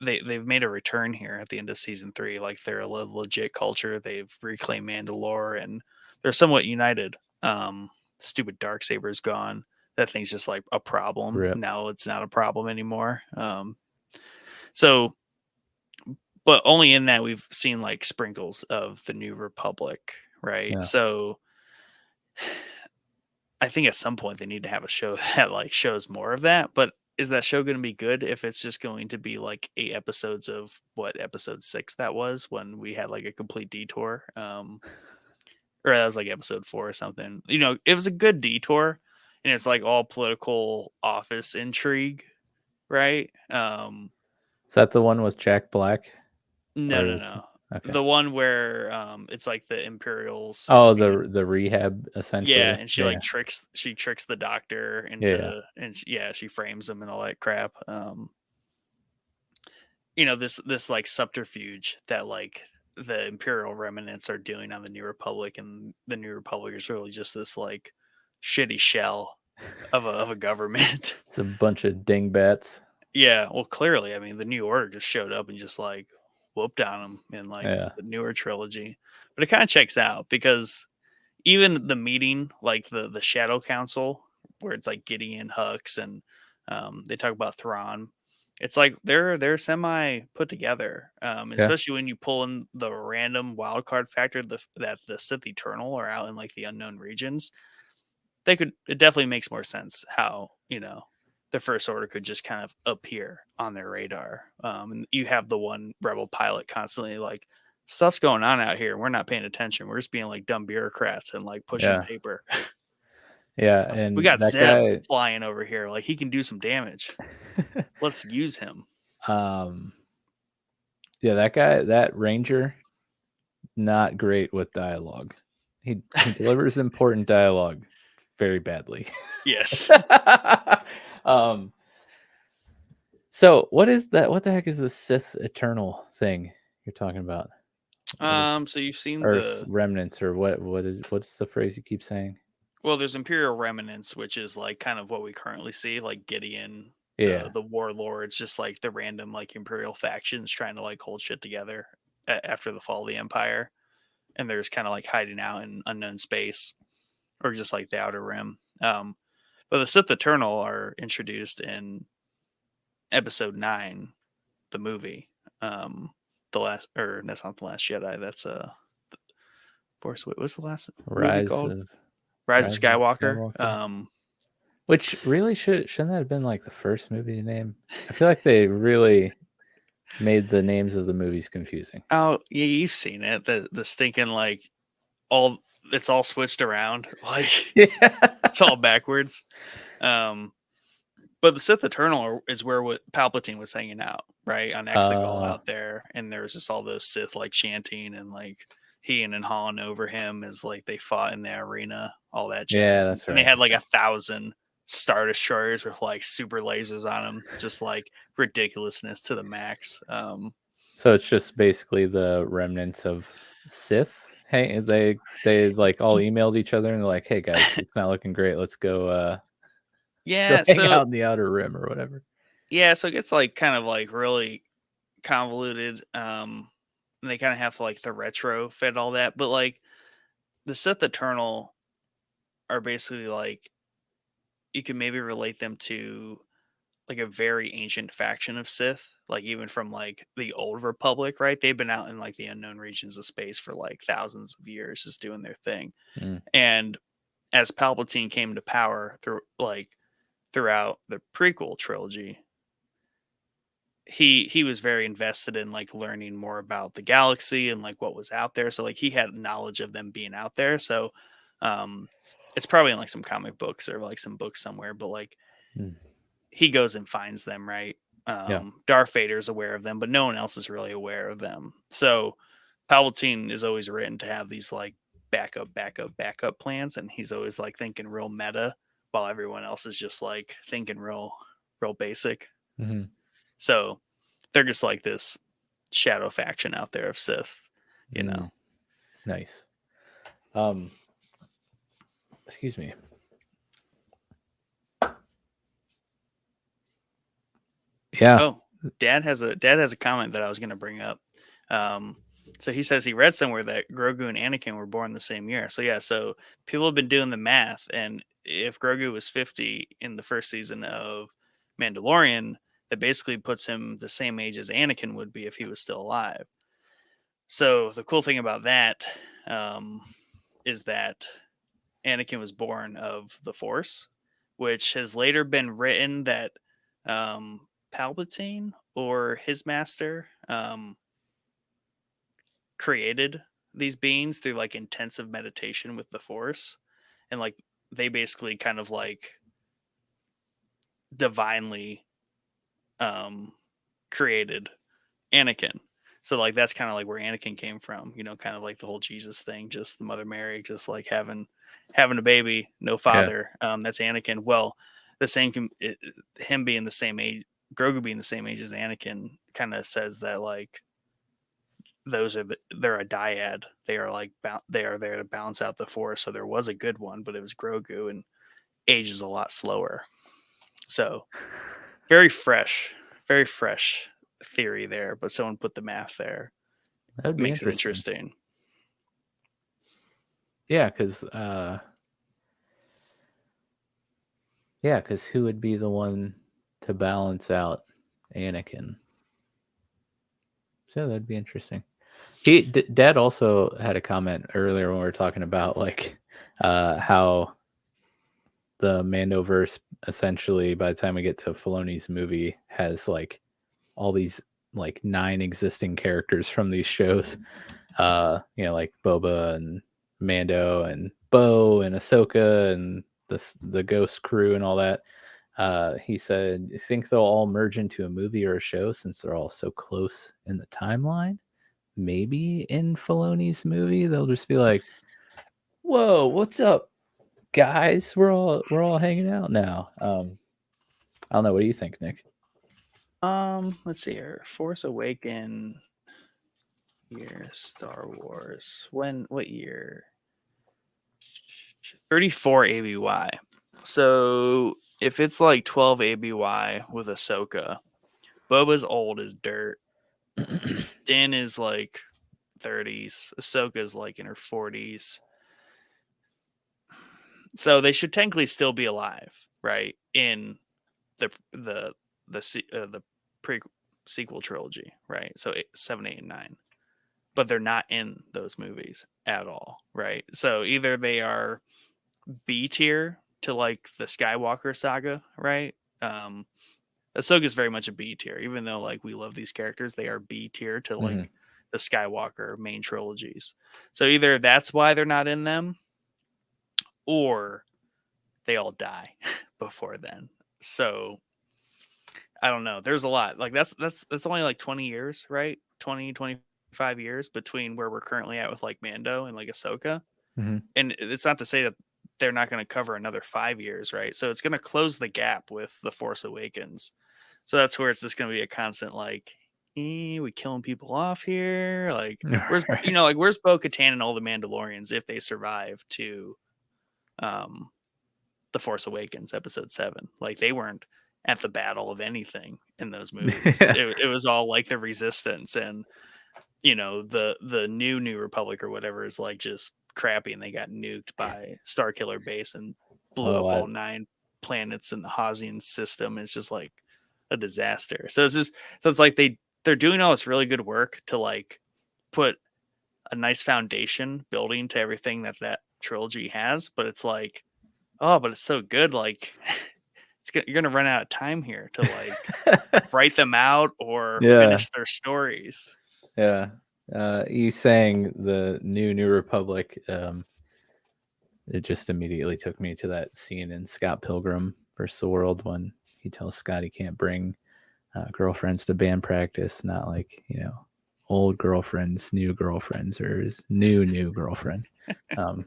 they've made a return here at the end of season 3. Like they're a legit culture. They've reclaimed Mandalore and they're somewhat united. Stupid Darksaber's gone. That thing's just like a problem. Rip. Now it's not a problem anymore. So but only in that we've seen like sprinkles of the New Republic, right? Yeah. So I think at some point they need to have a show that like shows more of that. But is that show going to be good if it's just going to be like 8 episodes of what episode 6 that was when we had like a complete detour? Or that was like episode 4 or something. You know, it was a good detour, and it's like all political office intrigue, right? Is that the one with Jack Black? No, Or no, is no. okay. The one where it's like the Imperials. Oh, being, the rehab yeah, essentially. and she Yeah. like tricks the doctor Yeah. into, and she frames him and all that crap. You know, this like subterfuge that like the Imperial remnants are doing on the New Republic, and the New Republic is really just this like shitty shell of a government. It's a bunch of dingbats. Yeah, well, clearly, I mean, the New Order just showed up and just like whooped on them in like Yeah. the newer trilogy, but it kind of checks out because even the meeting, like the Shadow Council, where it's like Gideon, Hux, and they talk about Thrawn. It's like they're semi put together, Yeah. especially when you pull in the random wild card factor that the Sith Eternal are out in like the unknown regions. It definitely makes more sense how, you know, the First Order could just kind of appear on their radar. And you have the one rebel pilot constantly like, stuff's going on out here. We're not paying attention. We're just being like dumb bureaucrats and like pushing Yeah. paper. Yeah. We And got that Zeb guy flying over here. Like he can do some damage. Let's use him. um yeah, that guy, that ranger, not great with dialogue. He delivers important dialogue very badly. Yes. um so what is that? What the heck is the Sith Eternal thing you're talking about? What is So you've seen or the remnants or what's the phrase you keep saying? well, there's Imperial remnants, which is like kind of what we currently see, like Gideon, Yeah. the warlords, just like the random like Imperial factions trying to like hold shit together after the fall of the Empire, and they're just kind of like hiding out in unknown space or just like the Outer Rim. But the Sith Eternal are introduced in Episode 9, the movie. The last, or that's not the Last Jedi. That's Force. What's the last movie Rise called? of Rise of Rise of Skywalker. Skywalker. Which really shouldn't that have been like the first movie name? I feel like they really made the names of the movies confusing. Oh, yeah, you've seen it. The stinking like all it's all switched around. Like Yeah. it's all backwards. Um, but the Sith Eternal is where what Palpatine was hanging out, right? On Exegol out there, and there was just all those Sith like chanting and like he and Han over him as like they fought in the arena, all that jazz. Yeah, that's And they right. had like 1,000 Star Destroyers with like super lasers on them, just like ridiculousness to the max. So it's just basically the remnants of Sith. Hey, they like all emailed each other and they're like, "Hey guys, it's not looking great. Let's go Yeah, hang so out in the outer rim or whatever." so it gets like kind of like really convoluted. And they kind of have to like the retro fit all that, but like the Sith Eternal are basically like you can maybe relate them to like a very ancient faction of Sith, like even from like the old Republic, right? They've been out in like the unknown regions of space for like thousands of years, just doing their thing. Mm. And as Palpatine came to power throughout the prequel trilogy, he was very invested in like learning more about the galaxy and like what was out there. So like he had knowledge of them being out there. So um it's probably in like some comic books or like some books somewhere, but like Mm. he goes and finds them, right? Yeah. Darth Vader's aware of them, but no one else is really aware of them. So Palpatine is always written to have these like backup plans, and he's always like thinking real meta while everyone else is just like thinking real basic. Mm-hmm. So they're just like this shadow faction out there of Sith, you know. Nice. Excuse me. Yeah. Oh, Dad has a comment that I was going to bring up. So he says he read somewhere that Grogu and Anakin were born the same year. So yeah, so people have been doing the math, and if Grogu was 50 in the first season of Mandalorian, that basically puts him the same age as Anakin would be if he was still alive. So the cool thing about that is that Anakin was born of the Force, which has later been written that Palpatine or his master created these beings through like intensive meditation with the Force, and like they basically kind of like divinely created Anakin. So like that's kind of like where Anakin came from, you know, kind of like the whole Jesus thing, just the Mother Mary, just like having a baby, no Yeah. father. That's Anakin. Well, the same him being the same age, Grogu being the same age as Anakin, kind of says that like they're a dyad. They are like they are there to balance out the Force. So there was a good one, but it was Grogu, and ages a lot slower. So very fresh, very fresh theory there, but someone put the math there. That would be Makes it interesting. interesting. Yeah, because who would be the one to balance out Anakin? So that'd be interesting. Dad also had a comment earlier when we were talking about like how the Mandoverse essentially, by the time we get to Filoni's movie, has like all these like 9 existing characters from these shows. Like Boba and Mando and Bo and Ahsoka and the Ghost crew and all that. He said, "You think they'll all merge into a movie or a show since they're all so close in the timeline? Maybe in Filoni's movie they'll just be like, "Whoa, what's up, guys? We're all hanging out now." I don't know. What do you think, Nick? Let's see here. Force Awaken year, Star Wars. What year? 34 ABY. So if it's like 12 ABY with Ahsoka, Boba's old as dirt. Din is like 30s. Ahsoka's like in her 40s. So they should technically still be alive, right? In the pre sequel trilogy, right? So 7, 8, and 9, but they're not in those movies at all, right? So either they are B tier to like the Skywalker saga, right? Ahsoka is very much a B tier, even though like we love these characters, they are B tier to like Mhm. the Skywalker main trilogies. So either that's why they're not in them, or they all die before then. So I don't know. There's a lot. Like that's only like 20 years, right? 25 years between where we're currently at with like Mando and like Ahsoka. Mhm. And it's not to say that they're not going to cover another 5 years, right? So it's going to close the gap with The Force Awakens. So that's where it's just going to be a constant like, we killing people off here. Like, where's Bo-Katan and all the Mandalorians if they survive to um The Force Awakens episode 7? Like they weren't at the battle of anything in those movies. Yeah. It was all like the resistance, and the new Republic or whatever is like just crappy, and they got nuked by Starkiller Base and blew Oh, up all 9 planets in the Hazian system. It's just like a disaster. So it's like they're doing all this really good work to like put a nice foundation building to everything that trilogy has, but it's like, oh, but it's so good, like you're gonna run out of time here to like write them out or yeah. finish their stories. Yeah. You saying the New Republic, it just immediately took me to that scene in Scott Pilgrim vs. the World when he tells Scott he can't bring girlfriends to band practice, not like, old girlfriends, new girlfriends, or his new girlfriend. The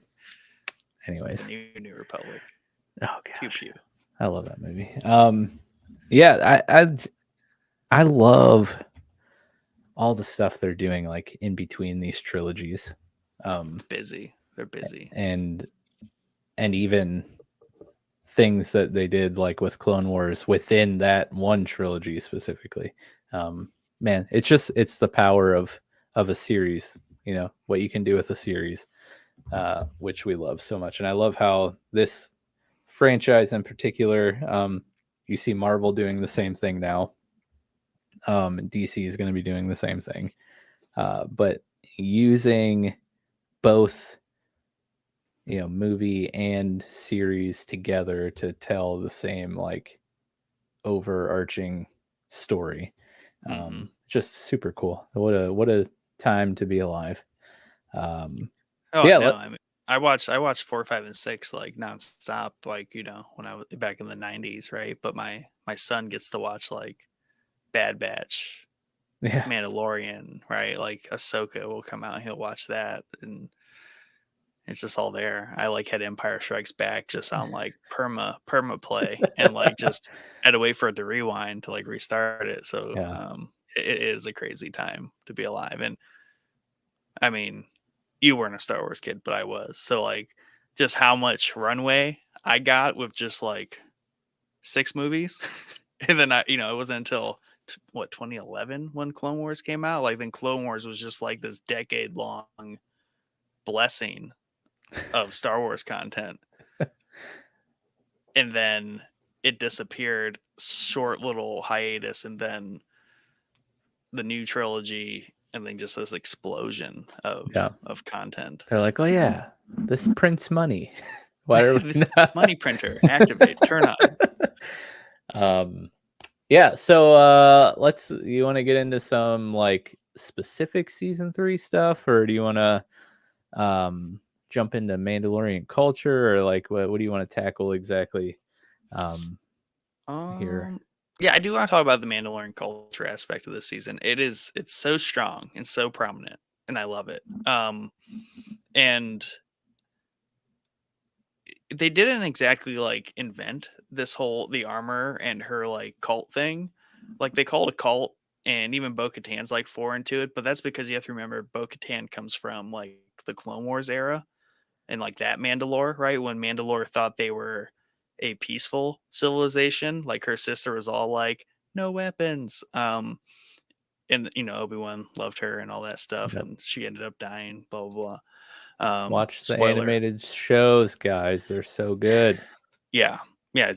Anyways. new Republic. Oh Pew gosh. pew. I love that movie. Yeah, I love all the stuff they're doing like in between these trilogies. It's busy. They're busy. And even things that they did like with Clone Wars within that one trilogy specifically. Man, it's the power of a series, what you can do with a series, which we love so much. And I love how this franchise in particular, you see Marvel doing the same thing now. DC is going to be doing the same thing. But using both movie and series together to tell the same like overarching story. Mm-hmm. Just super cool. What a time to be alive. Oh Yeah, no, I mean, I watched 4, 5, and 6 like nonstop, like when I was back in the '90s, right? But my son gets to watch like Bad Batch, yeah, Mandalorian, right? Like Ahsoka will come out, and he'll watch that, and it's just all there. I like had Empire Strikes Back just on like perma play, and like just had to wait for it to rewind to like restart it. So yeah, it is a crazy time to be alive, and I mean, you weren't a Star Wars kid, but I was. So like just how much runway I got with just like 6 movies. And then it wasn't until what 2011 when Clone Wars came out. Like then Clone Wars was just like this decade long blessing of Star Wars content. And then it disappeared, short little hiatus, and then the new trilogy, and then just this explosion yeah. of content. They're like, oh yeah, this prints money. Why are we This not? money printer, activate, turn on. Yeah, so you want to get into some like specific season 3 stuff, or do you want to jump into Mandalorian culture, or like what do you want to tackle exactly here? Yeah, I do want to talk about the Mandalorian culture aspect of this season. It's so strong and so prominent, and I love it. And they didn't exactly like invent the armor and her like cult thing. Like they call it a cult, and even Bo-Katan's like foreign to it, but that's because you have to remember Bo-Katan comes from like the Clone Wars era and like that Mandalore, right? When Mandalore thought they were a peaceful civilization, like her sister was all like, no weapons. And Obi-Wan loved her and all that stuff, Yep. and she ended up dying, blah blah blah. Watch the Spoiler. animated shows, guys. They're so good. Yeah. Yeah.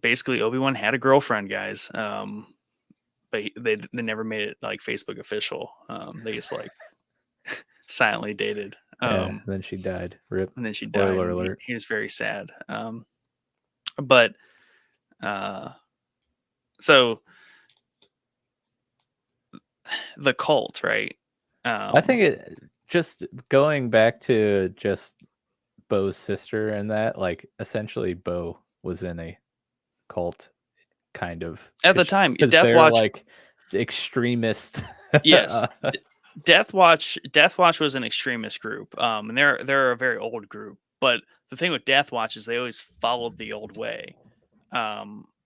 Basically Obi-Wan had a girlfriend, guys. But they never made it like Facebook official. They just like silently dated. Yeah, then she died. Rip. And then she died, Spoiler and alert. he was very sad. But so the cult, right? I think it just going back to just Bo's sister and that, like essentially Bo was in a cult kind of At the time, because Death they're Watch, like extremist. yes, Death Watch was an extremist group, and they're a very old group. But the thing with Death Watch is they always followed the old way.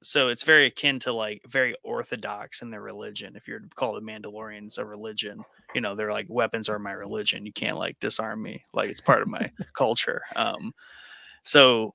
So it's very akin to like very orthodox in their religion. If you're to call the Mandalorians a religion, they're like weapons are my religion. You can't like disarm me. Like it's part of my culture. So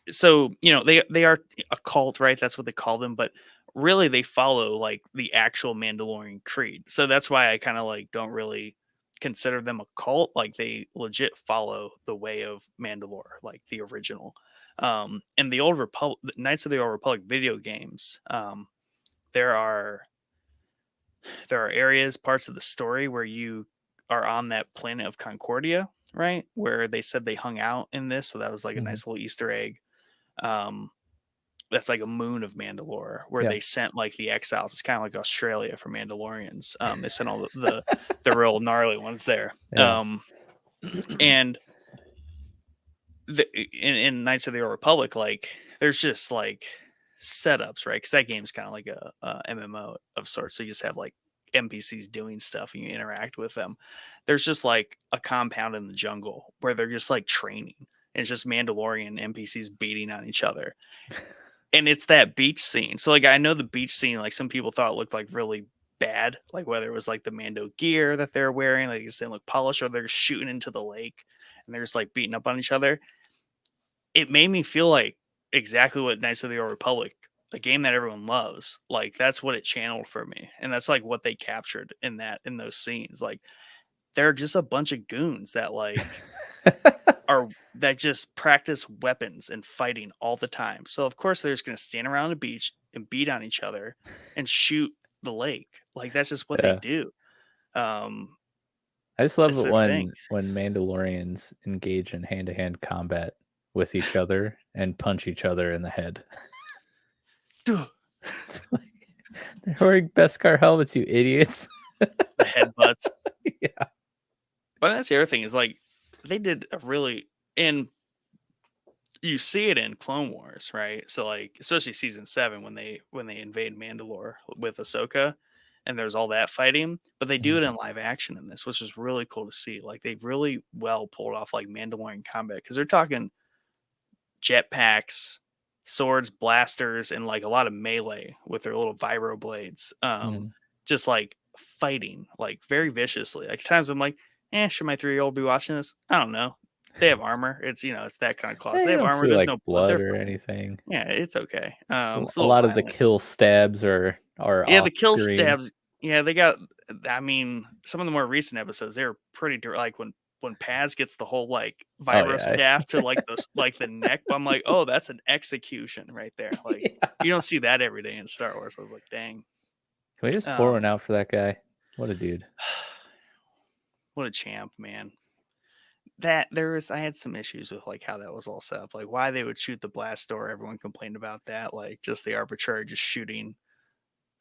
they are a cult, right? That's what they call them, but really they follow like the actual Mandalorian creed. So that's why I kind of like don't really consider them a cult. Like they legit follow the way of Mandalore, like the original. And the old Republic, Knights of the Old Republic video games, there are areas, parts of the story where you are on that planet of Concordia, right? Where they said they hung out in this, so that was like a Mhm. nice little Easter egg. Um, that's like a moon of Mandalore, where Yeah. they sent like the exiles. It's kind of like Australia for Mandalorians. They sent all the real gnarly ones there. Yeah. And in Knights of the Old Republic, like there's just like setups, right? Because that game's kind of like a MMO of sorts. So you just have like NPCs doing stuff and you interact with them. There's just like a compound in the jungle where they're just like training. And it's just Mandalorian NPCs beating on each other. And it's that beach scene. So like I know the beach scene, like some people thought it looked like really bad, like whether it was like the Mando gear that they're wearing, like it didn't look polished, or they're shooting into the lake and they're just like beating up on each other. It made me feel like exactly what Knights of the Old Republic, a game that everyone loves, like that's what it channeled for me. And that's like what they captured in those scenes. Like they're just a bunch of goons that like that just practice weapons and fighting all the time. So of course they're just gonna stand around the beach and beat on each other and shoot the lake. Like that's just what they Yeah. do. I just love It's it their thing. when Mandalorians engage in hand-to-hand combat with each other and punch each other in the head. It's like, they're wearing Beskar helmets, you idiots. The headbutts. Yeah. But that's the other thing is like they did a really and you see it in Clone Wars, right? So like especially season 7 when they invade Mandalore with Ahsoka and there's all that fighting, but they do it in live action in this, which is really cool to see. Like they've really well pulled off like Mandalorian combat because they're talking jetpacks, swords, blasters, and like a lot of melee with their little vibro blades. Just like fighting like very viciously. Like at times I'm like, should my 3-year-old be watching this? I don't know. They have armor. It's it's that kind of class. Yeah, They you have don't armor. see There's like no blood. blood They're or fine. anything. Yeah, it's okay. It's a A little lot of the violent. kill stabs are Yeah, the off kill screen. stabs. Yeah, they got. I mean, some of the more recent episodes, they were pretty like when Paz gets the whole like vibro staff to like the neck. I'm like, oh, that's an execution right there. Like Yeah. you don't see that every day in Star Wars. I was like, dang. Can we just pour one out for that guy? What a dude. What a champ, man. I had some issues with like how that was all set up, like why they would shoot the blast door. Everyone complained about that, like just the arbitrary just shooting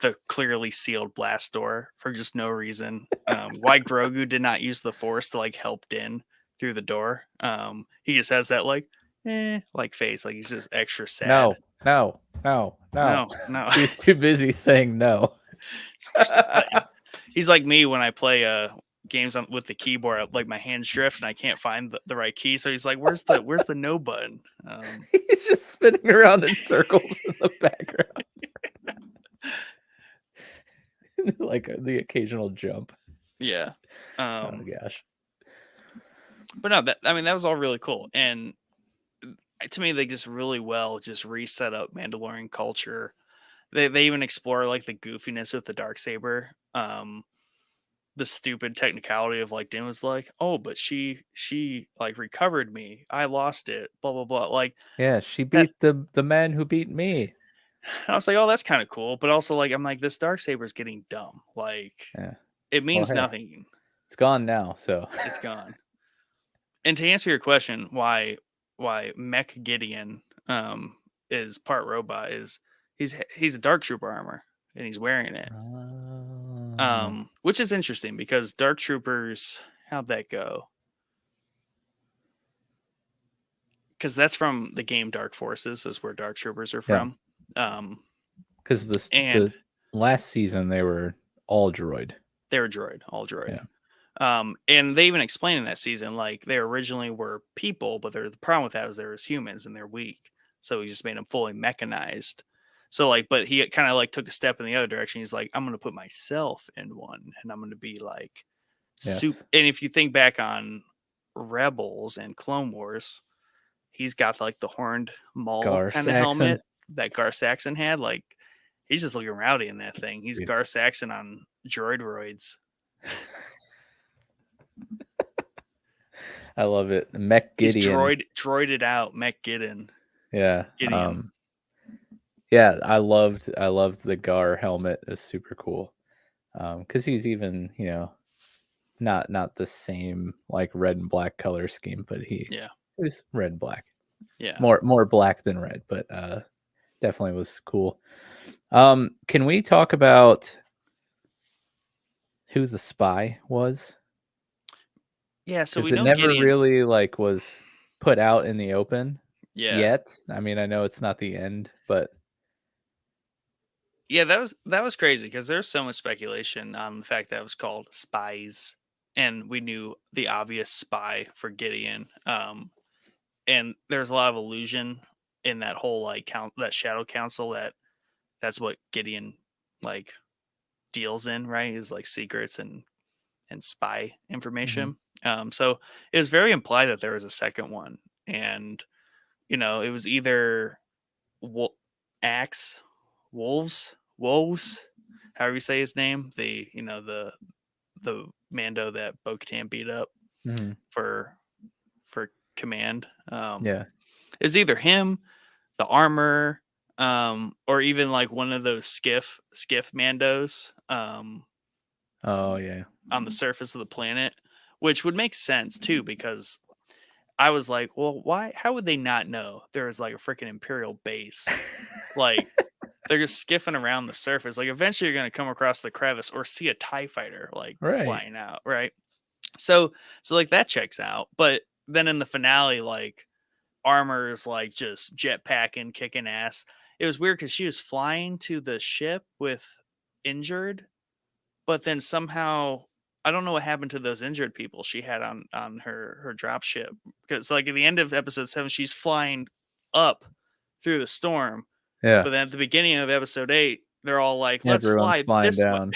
the clearly sealed blast door for just no reason. Why Grogu did not use the Force to like help Din through the door. He just has that like face, like he's just extra sad. No. No. He's too busy saying no. He's like me when I play games with the keyboard, like my hands drift and I can't find the right key. So he's like, "Where's the no button?" He's just spinning around in circles in the background, like the occasional jump. Yeah. Oh gosh. But no, that was all really cool, and to me, they just really well just reset up Mandalorian culture. They even explore like the goofiness with the Darksaber. The stupid technicality of like Din was like, oh, but she like recovered me. I lost it. Blah blah blah. Like yeah, she beat the man who beat me. I was like, oh, that's kind of cool. But also like I'm like, this Darksaber is getting dumb. Like it means nothing. It's gone now, so it's gone. And to answer your question, why Mech Gideon is part robot is he's a Dark Trooper armor and he's wearing it. Which is interesting because Dark Troopers, how'd that go? Because that's from the game Dark Forces, is where Dark Troopers are from. Because the last season they were all droid. They were droid, all droid. Yeah. And they even explained in that season, like they originally were people, but the problem with that is there was humans and they're weak. So he just made them fully mechanized. So like, but he kind of like took a step in the other direction. He's like, I'm going to put myself in one and I'm going to be like soup. And if you think back on Rebels and Clone Wars, he's got like the horned Maul kind of helmet that Gar Saxon had. Like he's just looking rowdy in that thing. He's Gar Saxon on droids. I love it. Mech Gideon. He's droided out. Mech Gideon. Yeah. Gideon. Yeah, I loved the Gar helmet. It's super cool. Because he's even, not the same like red and black color scheme, but he was red and black. Yeah. More black than red, but definitely was cool. Can we talk about who the spy was? Yeah, so we know never really like was put out in the open yet. I mean, I know it's not the end, but yeah, that was crazy because there's so much speculation on the fact that it was called Spies, and we knew the obvious spy for Gideon. And there's a lot of illusion in that whole like that Shadow Council that's what Gideon like deals in, right? Is like secrets and spy information. So it was very implied that there was a second one, and it was either Wolves, however you say his name, the the Mando that Bo-Katan beat up for command. It's either him, the armor, or even like one of those skiff Mandos. On the surface of the planet, which would make sense too, because I was like, well, why? How would they not know there was like a freaking Imperial base like they're just skiffing around the surface. Like eventually you're gonna come across the crevice or see a TIE fighter like Right. flying out, right? So like that checks out. But then in the finale, like Armor's like just jetpacking, kicking ass. It was weird because she was flying to the ship with injured, but then somehow I don't know what happened to those injured people she had on her drop ship. Because like at the end of episode 7, she's flying up through the storm, Yeah. but then at the beginning of episode 8, they're all like, "Let's Everyone's fly flying this way." down.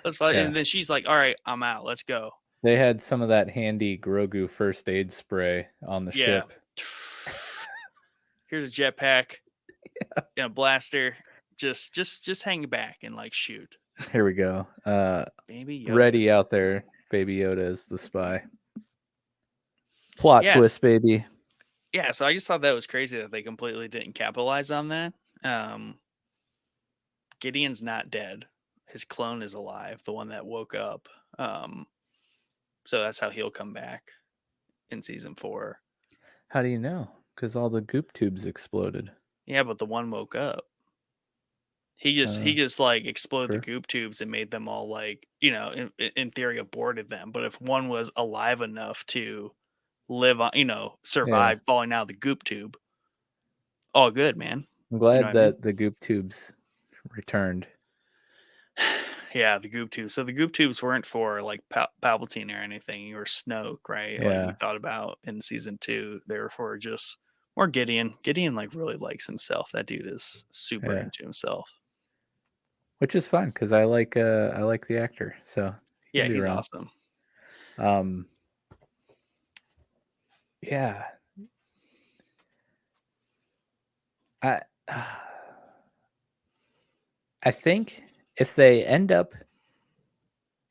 Let's fly, Yeah. and then she's like, "All right, I'm out. Let's go." They had some of that handy Grogu first aid spray on the Yeah. ship. Here's a jetpack and a blaster. Just hang back and like shoot. Here we go. Baby Yoda. Ready out there. Baby Yoda is the spy. Plot Yes. twist, baby. Yeah, so I just thought that was crazy that they completely didn't capitalize on that. Gideon's not dead. His clone is alive, the one that woke up. So that's how he'll come back in season 4. How do you know? Because all the goop tubes exploded. Yeah, but the one woke up. He just like exploded sure. the goop tubes and made them all like, you know, in theory aborted them. But if one was alive enough to live on, you know, survive falling out of the goop tube, all good, man. I'm glad You know what that I mean? the goop tubes returned. Yeah, the goop tubes. So the goop tubes weren't for like Palpatine or anything or Snoke, right? Like we Yeah. thought about in season 2. They were for just more Gideon. Gideon like really likes himself. That dude is super into himself. Which is fine because I like the actor. So yeah, he's awesome. Yeah. I think if they end up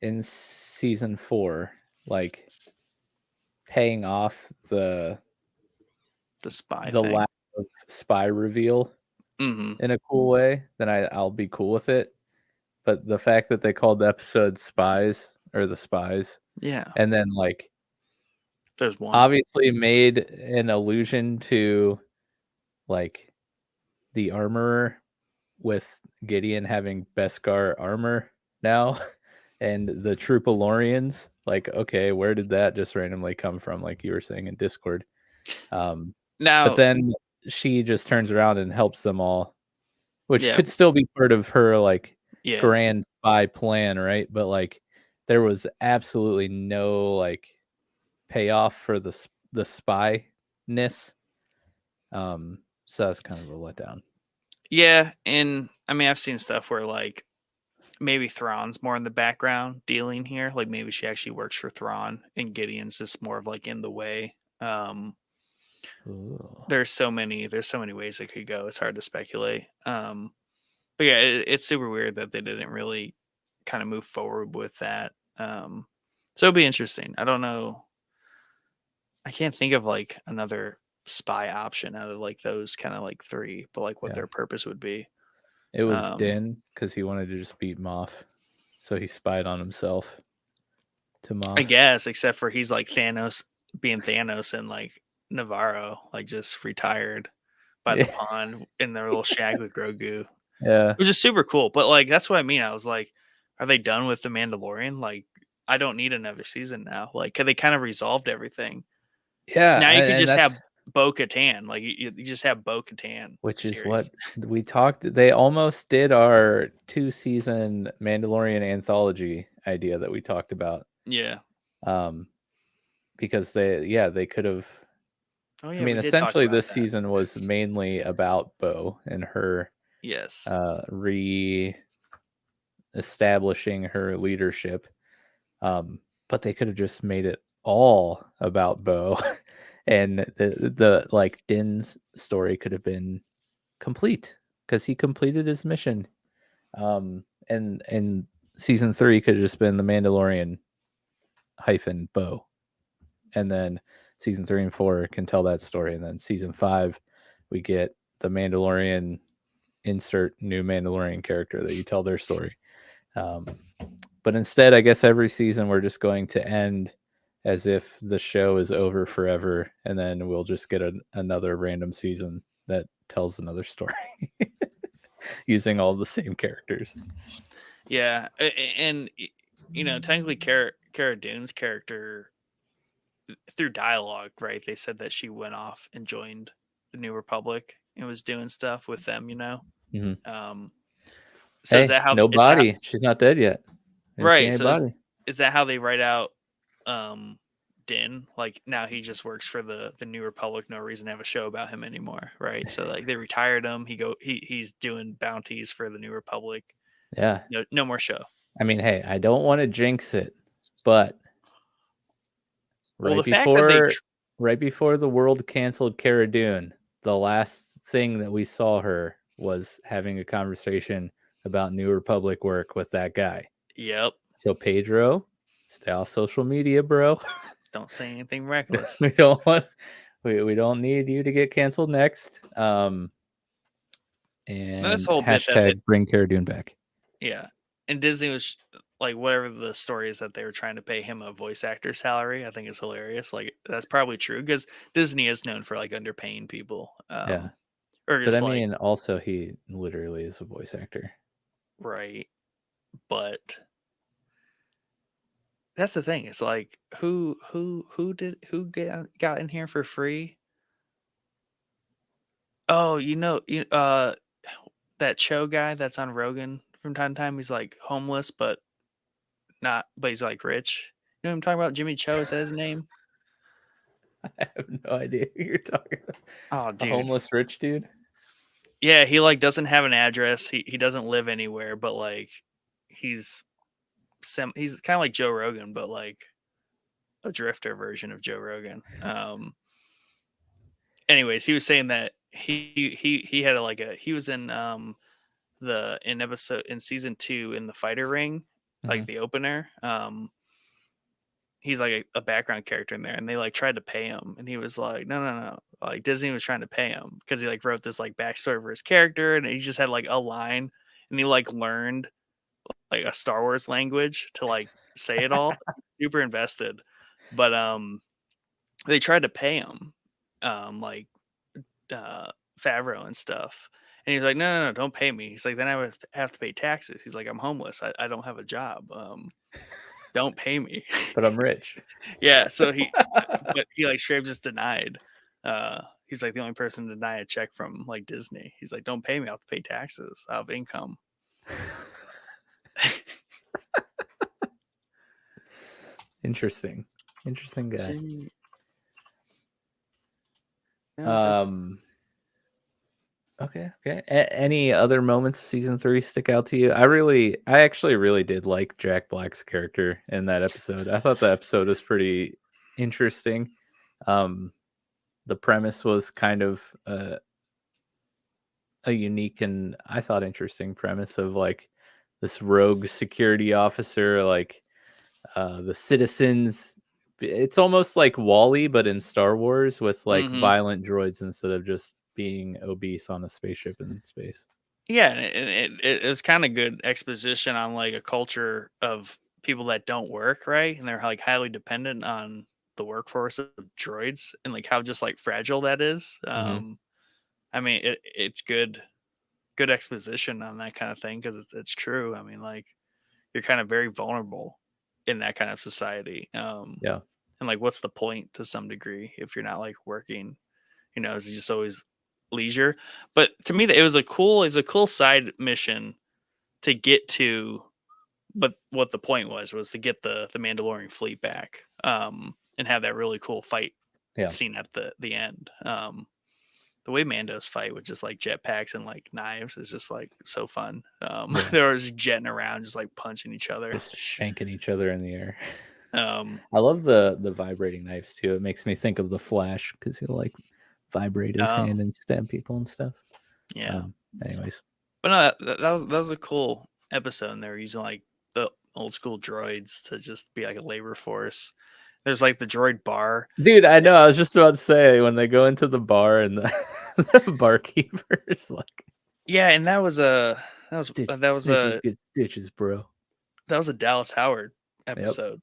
in season 4, like paying off the spy the thing. lack of spy reveal in a cool way, then I'll be cool with it. But the fact that they called the episode Spies or the Spies, and then like there's one obviously made an allusion to like the armorer with Gideon having Beskar armor now and the Troopalorians, like, okay, where did that just randomly come from? Like you were saying in Discord. Now, but then she just turns around and helps them all, which could still be part of her like grand spy plan, right? But like there was absolutely no like payoff for the spy-ness. So that's kind of a letdown. Yeah, and I mean I've seen stuff where like maybe Thrawn's more in the background dealing here. Like maybe she actually works for Thrawn and Gideon's just more of like in the way. There's so many ways it could go. It's hard to speculate. But yeah, it's super weird that they didn't really kind of move forward with that. So it'll be interesting. I don't know. I can't think of like another spy option out of like those kind of like 3, but like what their purpose would be. It was Din because he wanted to just beat Moff, so he spied on himself to Moff. I guess, except for he's like Thanos, being Thanos, and like Navarro, like just retired by the pond in their little shack with Grogu. Yeah, it was just super cool. But like that's what I mean. I was like, are they done with the Mandalorian? Like, I don't need another season now. Like, they kind of resolved everything. Yeah, now you could just have Bo-Katan. Like you just have Bo-Katan, which series. Is what we talked. They almost did our 2-season Mandalorian anthology idea that we talked about. Yeah. Because they could have. Oh yeah. I mean, essentially, this season was mainly about Bo and her. Yes. Re-establishing her leadership. But they could have just made it all about Bo. And the like Din's story could have been complete because he completed his mission. And season 3 could have just been the Mandalorian - Bo. And then season 3 and 4 can tell that story. And then season 5, we get the Mandalorian, insert new Mandalorian character that you tell their story. But instead, I guess every season we're just going to end as if the show is over forever, and then we'll just get another random season that tells another story. using all the same characters. Yeah, and technically, Cara Dune's character through dialogue, right? They said that she went off and joined the New Republic and was doing stuff with them. Mm-hmm. Um, so Hey, no body. She's not dead yet. Didn't see right? any So body. is that how they write out Din? Like now he just works for the New Republic. No reason to have a show about him anymore, right? So like they retired him. He's doing bounties for the New Republic. Yeah. No more show. I mean, hey, I don't want to jinx it, but Well, the fact that right before the world canceled Cara Dune, the last thing that we saw her was having a conversation about New Republic work with that guy. Yep. So Pedro, stay off social media, bro. Don't say anything reckless. we don't need you to get canceled next. And this whole bit hashtag bring Cara Dune back. Yeah. And Disney was like, whatever the story is that they were trying to pay him a voice actor salary, I think is hilarious. Like, that's probably true because Disney is known for like underpaying people. Yeah. Or But just I mean, also he literally is a voice actor. Right. But that's the thing. It's like who got in here for free? Oh, that Cho guy that's on Rogan from time to time. He's like homeless, but he's like rich. You know what I'm talking about? Jimmy Cho, is that his name? I have no idea who you're talking about. Oh, A dude. homeless rich dude? Yeah, he like doesn't have an address. He doesn't live anywhere, but like he's kind of like Joe Rogan, but like a drifter version of Joe Rogan. Anyways, he was saying that he had he was in in season 2 in the fighter ring, like the opener. He's like a background character in there, and they like tried to pay him, and he was like, no. Like Disney was trying to pay him because he like wrote this like backstory for his character, and he just had like a line, and he like learned like a Star Wars language to like say it all. Super invested, but they tried to pay him, like Favreau and stuff. And he's like, no, don't pay me. He's like, then I would have to pay taxes. He's like, I'm homeless. I don't have a job. Don't pay me. But I'm rich. Yeah. So but he like straight up just denied. He's like the only person to deny a check from like Disney. He's like, don't pay me. I'll have to pay taxes out of income. Interesting guy. Jimmy. No, okay. Any other moments of season 3 stick out to you? I actually really did like Jack Black's character in that episode. I thought the episode was pretty interesting. The premise was kind of a unique and I thought interesting premise of like this rogue security officer, like the citizens. It's almost like Wall-E, but in Star Wars with like violent droids instead of just being obese on a spaceship in space. Yeah, and it's kind of good exposition on like a culture of people that don't work, right? And they're like highly dependent on the workforce of droids and like how just like fragile that is. I mean, it's good exposition on that kind of thing because it's true. I mean, like you're kind of very vulnerable in that kind of society. Yeah. And like, what's the point to some degree if you're not like working? It's just always leisure. But to me, it was a cool side mission to get to. But what the point was to get the Mandalorian fleet back, and have that really cool fight scene at the end. The way Mando's fight with just like jetpacks and like knives is just like so fun. They were just jetting around, just like punching each other, just shanking each other in the air. I love the vibrating knives too. It makes me think of the Flash because he'll like vibrate his hand and stab people and stuff. Yeah. Anyways, but no, that was a cool episode. And they were using like the old school droids to just be like a labor force. There's like the droid bar. Dude, I know. I was just about to say when they go into the bar and the barkeeper is like, yeah, and that was a good stitches, bro. That was a Dallas Howard episode.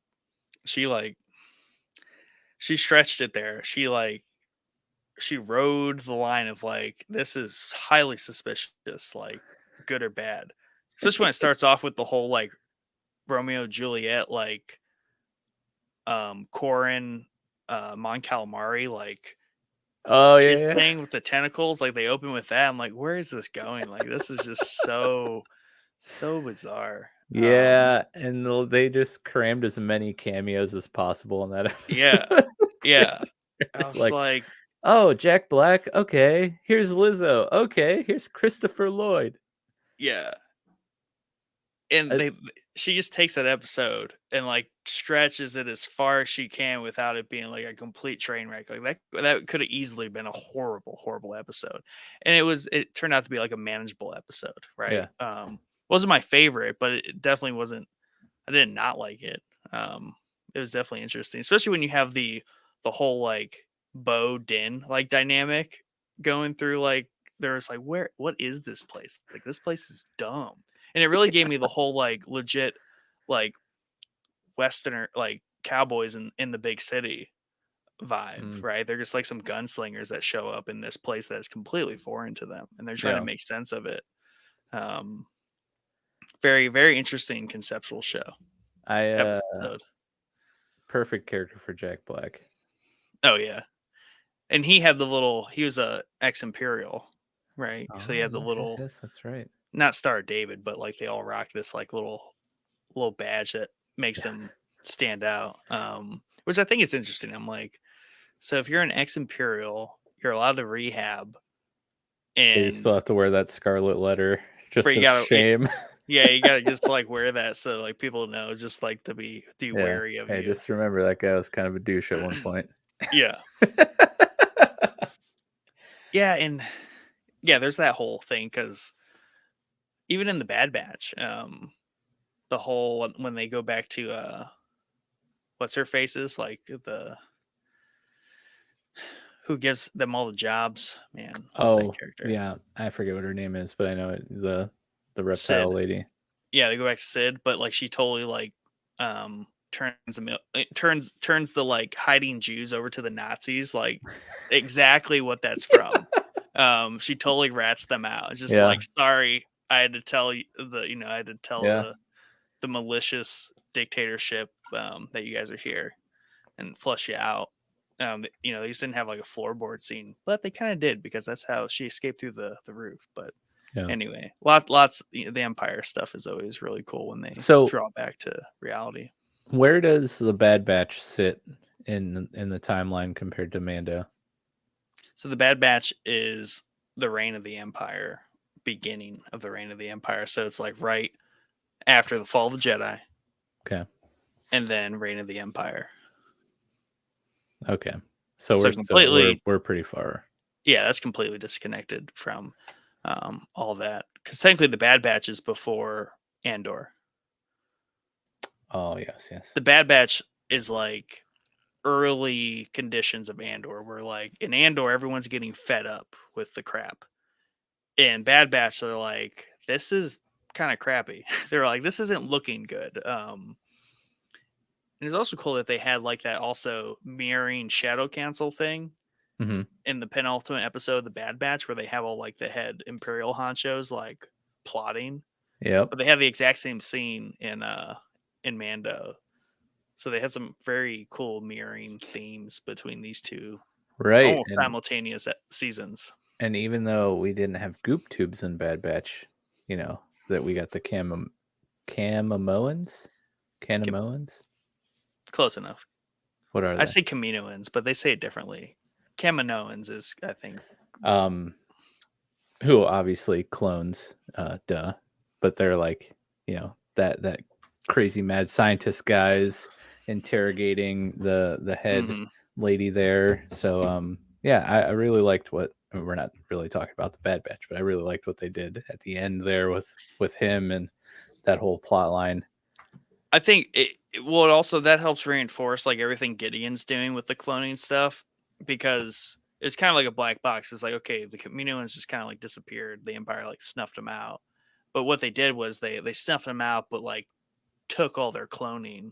Yep. She stretched it there. She rode the line of like, this is highly suspicious. Like, good or bad. Especially when it starts off with the whole like Romeo Juliet, like Corin, Mon Calamari, like Oh kiss yeah, thing with the tentacles. Like they open with that. I'm like, where is this going? Like this is just so bizarre. yeah, and they just crammed as many cameos as possible in that Yeah, episode. yeah. I It's was like, like, oh, Jack Black. Okay, here's Lizzo. Okay, here's Christopher Lloyd. yeah. And I, she just takes that episode and like stretches it as far as she can without it being like a complete train wreck. Like that could have easily been a horrible episode. And it turned out to be like a manageable episode, right? yeah, Wasn't my favorite, but it definitely wasn't. I did not like it. Um it was definitely interesting, especially when you have the whole like Bo Din like dynamic going through. Like there's like, what is this place? Like this place is dumb. And it really gave me the whole like legit like westerner like cowboys in the big city vibe, mm, right? They're just like some gunslingers that show up in this place that is completely foreign to them, and they're trying to yeah. make sense of it. um Very, very interesting conceptual show I episode. perfect character for Jack Black. Oh yeah. And he was a ex-imperial, right? So he Oh had the yes, yes, little, yes. That's right. not Star of David, but like they all rock this like little badge that makes Yeah. them stand out. Which I think is interesting. I'm like, so if you're an ex-imperial, you're allowed to rehab, You and still have to wear that scarlet letter but just you of gotta, shame. yeah, you gotta just like wear that so like people know, just like to be Yeah. wary of Hey, you. just remember that guy was kind of a douche at one point. Yeah, yeah, and yeah, there's that whole thing because even in the Bad Batch, the whole when they go back to what's her faces, like the who gives them all the jobs, man, what's that Oh, character? yeah. I forget what her name is, but I know it, the reptile Sid. lady. Yeah, they go back to Sid, but like she totally like turns the like hiding Jews over to the Nazis, like exactly what that's from. She totally rats them out. It's just Yeah. like, sorry, I had to tell you I had to tell Yeah. the malicious dictatorship that you guys are here and flush you out. They just didn't have like a floorboard scene, but they kind of did because that's how she escaped through the roof. But Yeah. anyway, lots. The Empire stuff is always really cool when they So, draw back to reality. where does the Bad Batch sit in the timeline compared to Mando? So the Bad Batch is the reign of the Empire, beginning of the reign of the Empire. So it's like right after the fall of the Jedi, Okay. and then reign of the Empire. Okay. So So completely, we're pretty far. yeah, that's completely disconnected from all that because technically the Bad Batch is before Andor. Oh, yes, yes. The Bad Batch is like early conditions of Andor, where like in Andor everyone's getting fed up with the crap. In Bad Batch, they're like, this is kind of crappy. They're like, this isn't looking good. And it's also cool that they had like that also mirroring Shadow Council thing Mhm. in the penultimate episode of the Bad Batch, where they have all like the head Imperial honchos like plotting. Yep. But they have the exact same scene in Mando. So they had some very cool mirroring themes between these two Right. almost simultaneous seasons. And even though we didn't have goop tubes in Bad Batch, that we got the Canamoans? Canamoans? Close enough. What are I they? say Kaminoans, but they say it differently. Kaminoans is, I think. Who obviously clones, duh. But they're like, that crazy mad scientist guys interrogating the head Mhm. lady there. So yeah, I really liked we're not really talking about the Bad Batch, but I really liked what they did at the end there with him and that whole plot line. I think well, it also that helps reinforce like everything Gideon's doing with the cloning stuff, because it's kind of like a black box. It's like, okay, the Kaminoans just kind of like disappeared. The Empire like snuffed them out. But what they did was they snuffed them out, but like took all their cloning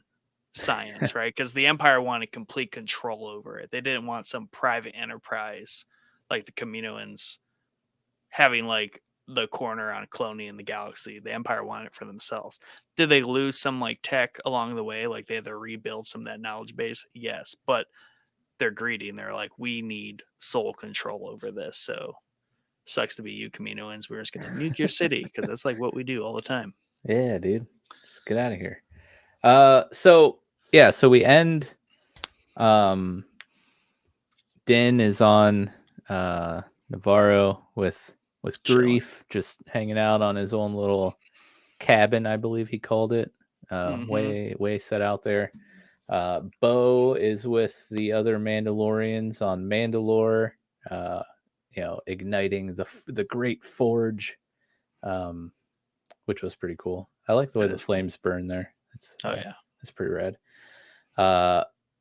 science, right? Because the Empire wanted complete control over it. They didn't want some private enterprise like the Kaminoans having like the corner on cloning in the galaxy. The Empire wanted it for themselves. Did they lose some like tech along the way? Like they had to rebuild some of that knowledge base? Yes, but they're greedy and they're like, we need sole control over this. So sucks to be you, Kaminoans. We're just gonna nuke your city because that's like what we do all the time. Yeah, dude. Just get out of here. So we end. Din is on Navarro with Chilling. Grief, just hanging out on his own little cabin, I believe he called it. Way set out there. Bo is with the other Mandalorians on Mandalore, igniting the Great Forge, which was pretty cool. I like the way the flames burn there. It's pretty rad.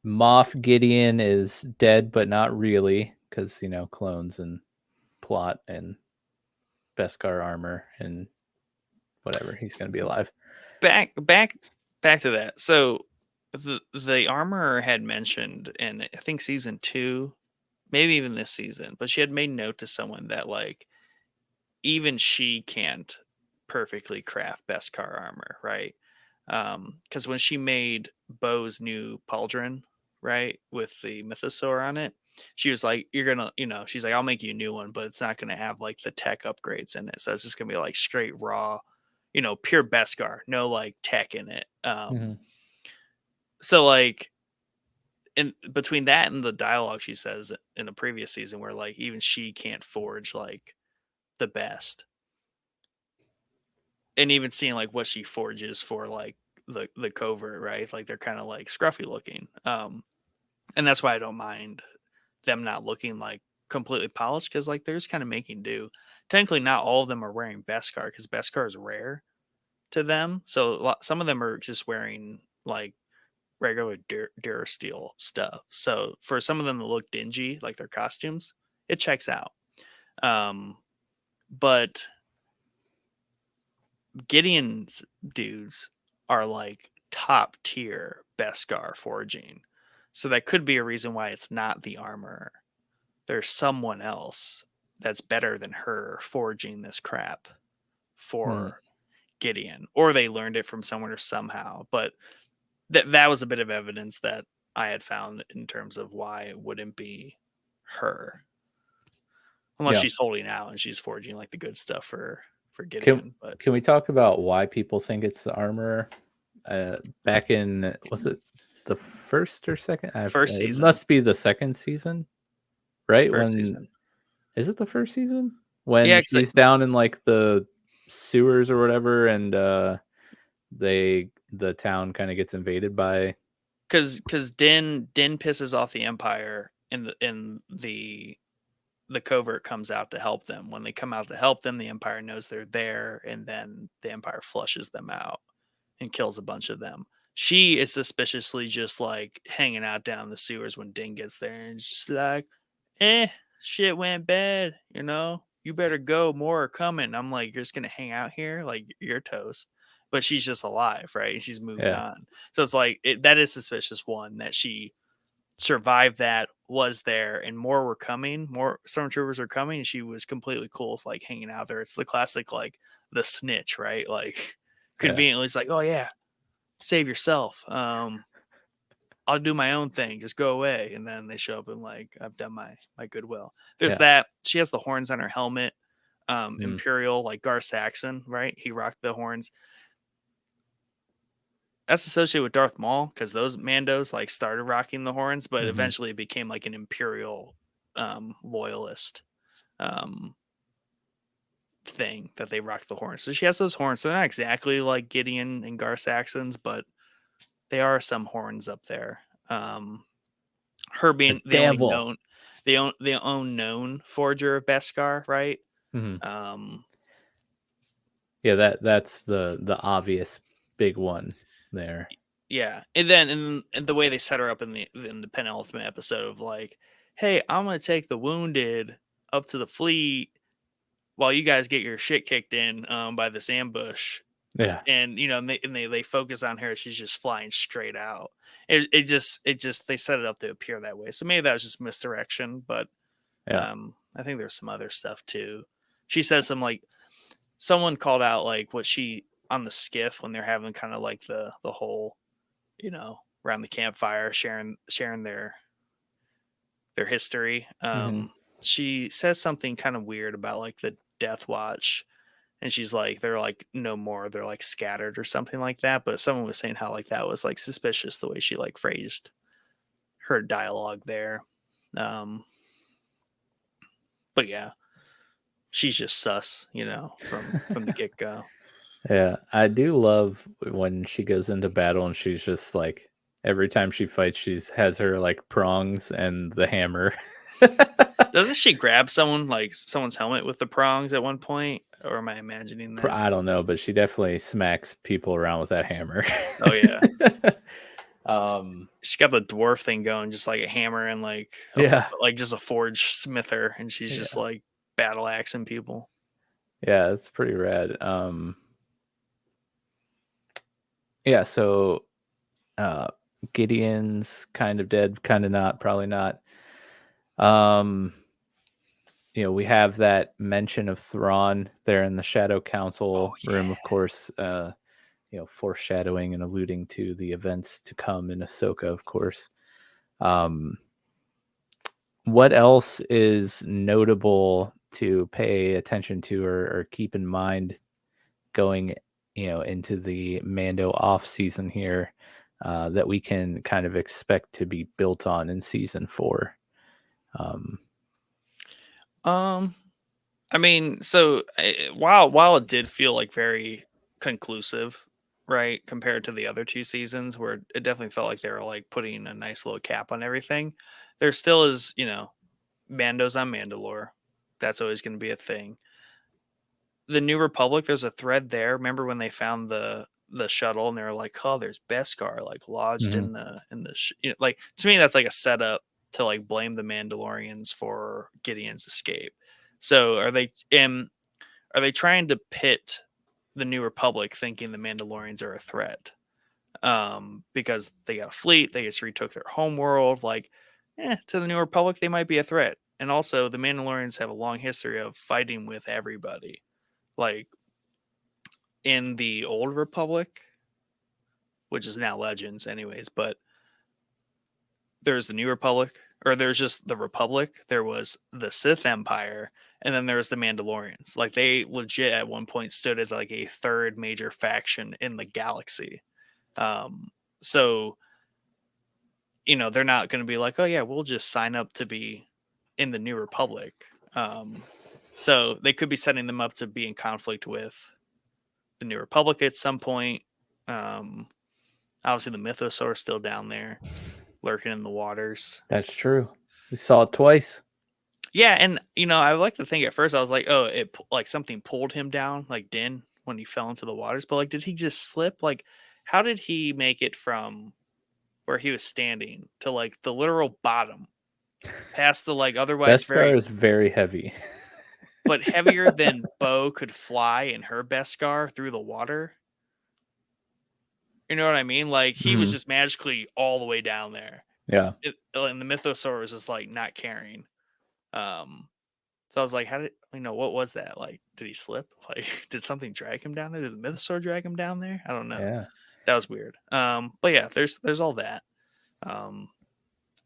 Moff Gideon is dead, but not really, because clones and plot and Beskar armor and whatever. He's gonna be alive. Back to that. So the armorer had mentioned in I think season 2, maybe even this season, but she had made note to someone that like even she can't perfectly craft Beskar armor, right? Because when she made Bo's new pauldron, right, with the mythosaur on it, she was like, "You're gonna, she's like, I'll make you a new one, but it's not gonna have like the tech upgrades in it. So it's just gonna be like straight raw, pure Beskar, no like tech in it." So like, in between that and the dialogue she says in a previous season, where like even she can't forge like the best, and even seeing like what she forges for like the covert, right? Like they're kind of like scruffy looking. And that's why I don't mind them not looking like completely polished, because like they're just kind of making do. Technically, not all of them are wearing Beskar because Beskar is rare to them. So some of them are just wearing like regular Durasteel stuff. So for some of them to look dingy, like their costumes, it checks out. But Gideon's dudes are like top tier Beskar forging. So that could be a reason why it's not the armor. There's someone else that's better than her forging this crap for Gideon. Or they learned it from someone or somehow. But that was a bit of evidence that I had found in terms of why it wouldn't be her. Unless she's holding out and she's forging like the good stuff for Gideon. Can we talk about why people think it's the armor? Back in, was it the first or second? First season. It must be the second season, right? First season. Is it the first season? When she's down in like the sewers or whatever, and the town kind of gets invaded by, because Din pisses off the Empire, and the covert comes out to help them. When they come out to help them, the Empire knows they're there, and then the Empire flushes them out and kills a bunch of them. She is suspiciously just like hanging out down the sewers when Din gets there, and just like, shit went bad, you better go, more are coming. I'm like, you're just gonna hang out here, like you're toast. But she's just alive, right? She's moved on. So it's like that is suspicious, one, that she survived, that was there, and more were coming, more stormtroopers are coming, and she was completely cool with like hanging out there. It's the classic like the snitch, right? Like conveniently it's like, oh yeah, save yourself, I'll do my own thing, just go away. And then they show up and like, I've done my goodwill. There's that. She has the horns on her helmet. Imperial, like Gar Saxon, right? He rocked the horns. That's associated with Darth Maul, because those Mandos like started rocking the horns, but eventually it became like an Imperial loyalist thing that they rocked the horns. So she has those horns. They're not exactly like Gideon and Gar Saxons, but they are some horns up there. Her being the only known forger of Beskar, right? That's the obvious big one there. Yeah, and then and the way they set her up in the penultimate episode of like, hey, I'm gonna take the wounded up to the fleet while you guys get your shit kicked in by this ambush. Yeah, and they focus on her. She's just flying straight out. It just they set it up to appear that way. So maybe that was just misdirection, but I think there's some other stuff too. She says some like, someone called out like what she on the skiff when they're having kind of like the whole, around the campfire sharing their history. Hmm. She says something kind of weird about like the Death Watch, and she's like, they're like no more, they're like scattered or something like that. But someone was saying how like that was like suspicious the way she like phrased her dialogue there. Um, but yeah, she's just sus, from the get go. Yeah, I do love when she goes into battle and she's just like every time she fights, she's has her like prongs and the hammer. Doesn't she grab someone's helmet with the prongs at one point? Or am I imagining that? I don't know, but she definitely smacks people around with that hammer. Oh yeah. um, She's got the dwarf thing going, just like a hammer and like yeah, like just a forge smither, and she's just yeah, like battle axing people. yeah. It's pretty rad. Yeah. So, uh, Gideon's kind of dead, kind of not, probably not. Um, we have that mention of Thrawn there in the Shadow Oh Council room, of course. Foreshadowing and alluding to the events to come in Ahsoka, of course. Um, what else is notable to pay attention to or keep in mind going, into the Mando off season here, that we can kind of expect to be built on in season 4? Um, Um, I mean, so while it did feel like very conclusive, right, compared to the other two seasons, where it definitely felt like they were like putting a nice little cap on everything, there still is, Mando's on Mandalore. That's always going to be a thing. The New Republic, there's a thread there. Remember when they found the shuttle and they were like, "Oh, there's Beskar like lodged mhm. like to me that's like a setup to like blame the Mandalorians for Gideon's escape." So are they trying to pit the New Republic thinking the Mandalorians are a threat? Because they got a fleet, they just retook their home world. Like, to the New Republic, they might be a threat. And also, the Mandalorians have a long history of fighting with everybody. Like in the Old Republic, which is now Legends, anyways. But there's the New Republic, or there's just the Republic. There was the Sith Empire, and then there's the Mandalorians. Like they legit at one point stood as like a third major faction in the galaxy. Um, so they're not going to be like, oh yeah, we'll just sign up to be in the New Republic. So they could be setting them up to be in conflict with the New Republic at some point. Um, Obviously, the Mythosaur is still down there, lurking in the waters. That's true. We saw it twice. Yeah, and I like to think at first I was like, oh, it like something pulled him down, like Din when he fell into the waters. But like, did he just slip? Like, how did he make it from where he was standing to like the literal bottom, past the like otherwise Beskar very, is very heavy. but heavier than Bo could fly in her Beskar through the water? You know what I mean? Like he was Mhm. just magically all the way down there. Yeah. And the Mythosaur was just like not caring. So I was like, how did what was that? Like, did he slip? Like, did something drag him down there? Did the Mythosaur drag him down there? I don't know. Yeah. That was weird. But yeah, there's all that. Um,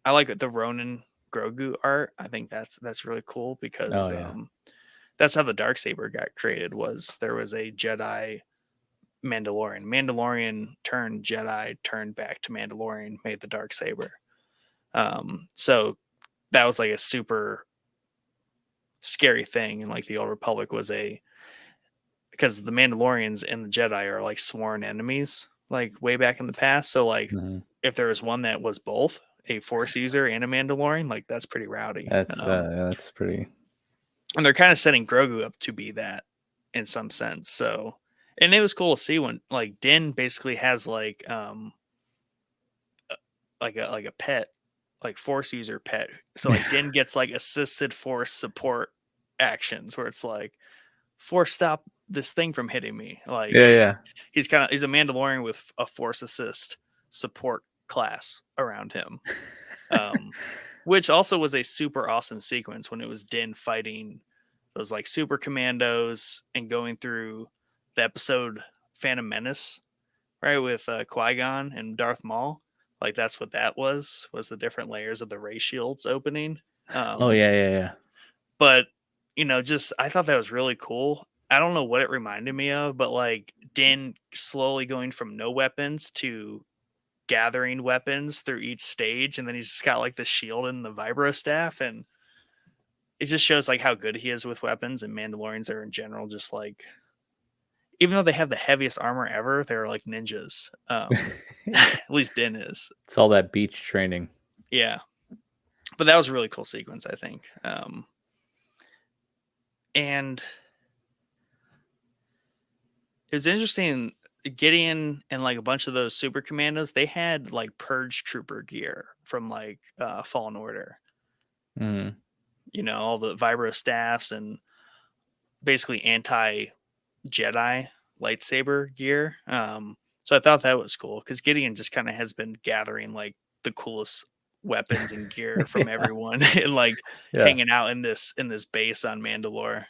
I like the Ronin Grogu art. I think that's really cool Oh because yeah. that's how the Darksaber got created. Was there was a Jedi Mandalorian turned Jedi, turned back to Mandalorian, made the Darksaber. So that was like a super scary thing, and like the Old Republic was because the Mandalorians and the Jedi are like sworn enemies, like way back in the past. So like, Mhm. if there was one that was both a Force user and a Mandalorian, like that's pretty rowdy. That's pretty. And they're kind of setting Grogu up to be that in some sense. So, and it was cool to see when like Din basically has like a pet, like Force user pet. So like Din gets like assisted Force support actions where it's like Force stop this thing from hitting me. Like Yeah, yeah. he's a Mandalorian with a Force assist support class around him. Um, which also was a super awesome sequence when it was Din fighting those like super commandos and going through the episode Phantom Menace, right, with Qui-Gon and Darth Maul. Like that's what that was the different layers of the ray shields opening. Oh yeah. But just I thought that was really cool. I don't know what it reminded me of, but like Din slowly going from no weapons to gathering weapons through each stage, and then he's just got like the shield and the vibro staff, and it just shows like how good he is with weapons. And Mandalorians are in general just like, even though they have the heaviest armor ever, they're like ninjas. At least Din is. It's all that beach training. Yeah, but that was a really cool sequence, I think. And it was interesting. Gideon and like a bunch of those super commandos, they had like purge trooper gear from like Fallen Order. Mm. All the vibro staffs and basically anti Jedi lightsaber gear. So I thought that was cool because Gideon just kind of has been gathering like the coolest weapons and gear from everyone and like hanging out in this base on Mandalore.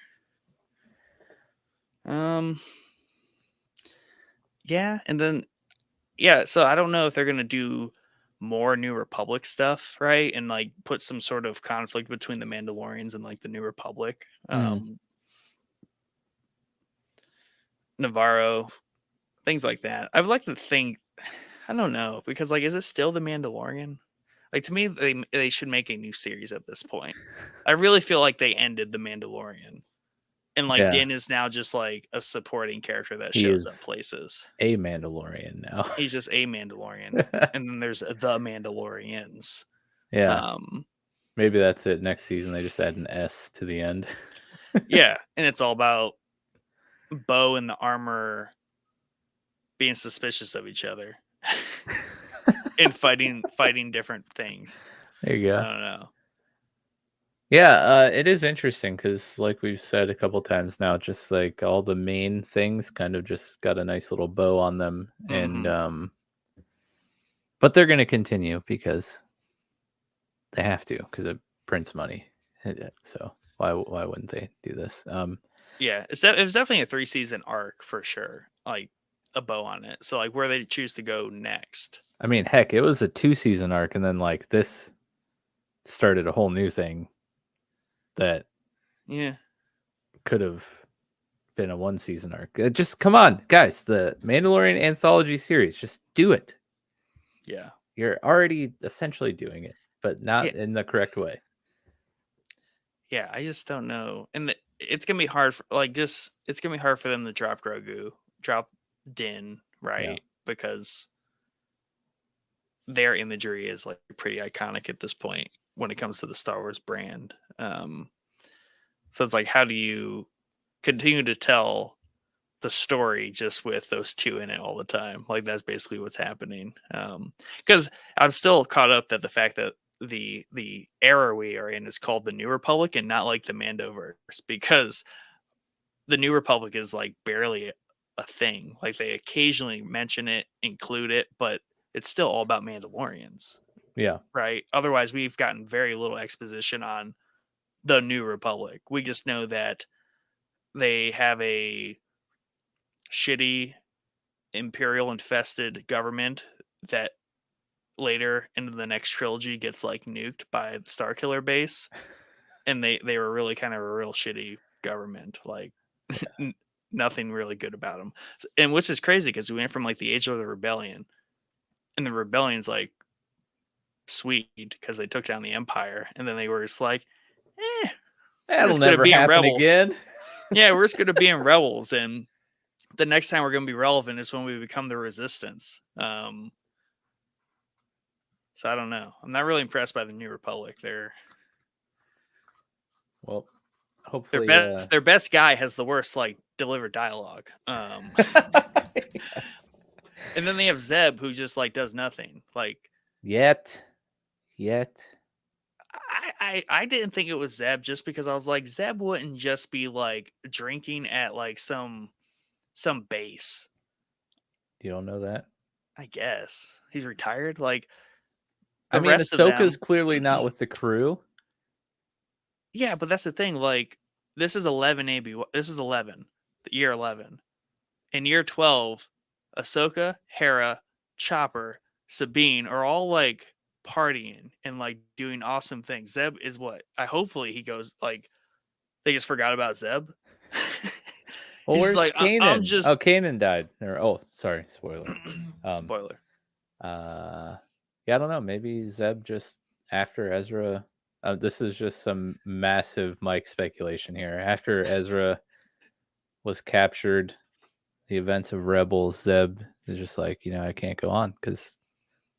Yeah, and then so I don't know if they're gonna do more New Republic stuff, right? And like put some sort of conflict between the Mandalorians and like the New Republic. Navarro, things like that. I would like to think, I don't know, because like, is it still the Mandalorian? Like to me, they should make a new series at this point. I really feel like they ended the Mandalorian. And like Din is now just like a supporting character that shows up places. A Mandalorian now. He's just a Mandalorian. And then there's the Mandalorians. Yeah. Maybe that's it. Next season they just add an S to the end. Yeah, and it's all about Bo and the armor being suspicious of each other and fighting different things. There you go. I don't know. Yeah, it is interesting because, like we've said a couple times now, just like all the main things kind of just got a nice little bow on them, and but they're going to continue because they have to, because it prints money. So why wouldn't they do this? Yeah, it was definitely a 3-season arc for sure, like a bow on it. So like where they choose to go next. I mean, heck, it was a 2-season arc, and then like this started a whole new thing that could have been a 1-season arc. Just come on, guys, the Mandalorian anthology series, just do it. Yeah, you're already essentially doing it, but not in the correct way. Yeah, I just don't know, and it's gonna be hard for it's gonna be hard for them to drop Grogu, drop Din, right? Because their imagery is like pretty iconic at this point when it comes to the Star Wars brand. So it's like, how do you continue to tell the story just with those two in it all the time? Like that's basically what's happening. Because I'm still caught up that the fact that the era we are in is called the New Republic and not like the Mandoverse, because the New Republic is like barely a thing. Like they occasionally mention it, include it, but it's still all about Mandalorians. Yeah. Right. Otherwise, we've gotten very little exposition on the New Republic. We just know that they have a shitty imperial infested government that later into the next trilogy gets like nuked by the Starkiller base. And they were really kind of a real shitty government. Like nothing really good about them. And which is crazy because we went from like the age of the rebellion, and the rebellion's like sweet because they took down the empire, and then they were just like, that'll never happen again. Yeah, we're just gonna be in rebels, and the next time we're gonna be relevant is when we become the resistance. So I don't know. I'm not really impressed by the New Republic. Well, hopefully their best guy has the worst like delivered dialogue. And then they have Zeb, who just like does nothing. Like yet. I didn't think it was Zeb just because I was like, Zeb wouldn't just be like drinking at like some base. You don't know that? I guess he's retired. Like I mean, Ahsoka's clearly not with the crew. Yeah, but that's the thing. Like this is 11 AB. This is 11, year 11. In year 12, Ahsoka, Hera, Chopper, Sabine are all like partying and like doing awesome things. Zeb is what? Hopefully he goes like they just forgot about Zeb. Well, He's where's like I'm Kanan? just Oh, Kanan died. Or sorry, spoiler. spoiler. Yeah, I don't know. Maybe Zeb just after Ezra. This is just some massive Mike speculation here. After Ezra was captured, the events of Rebels, Zeb is just like, I can't go on because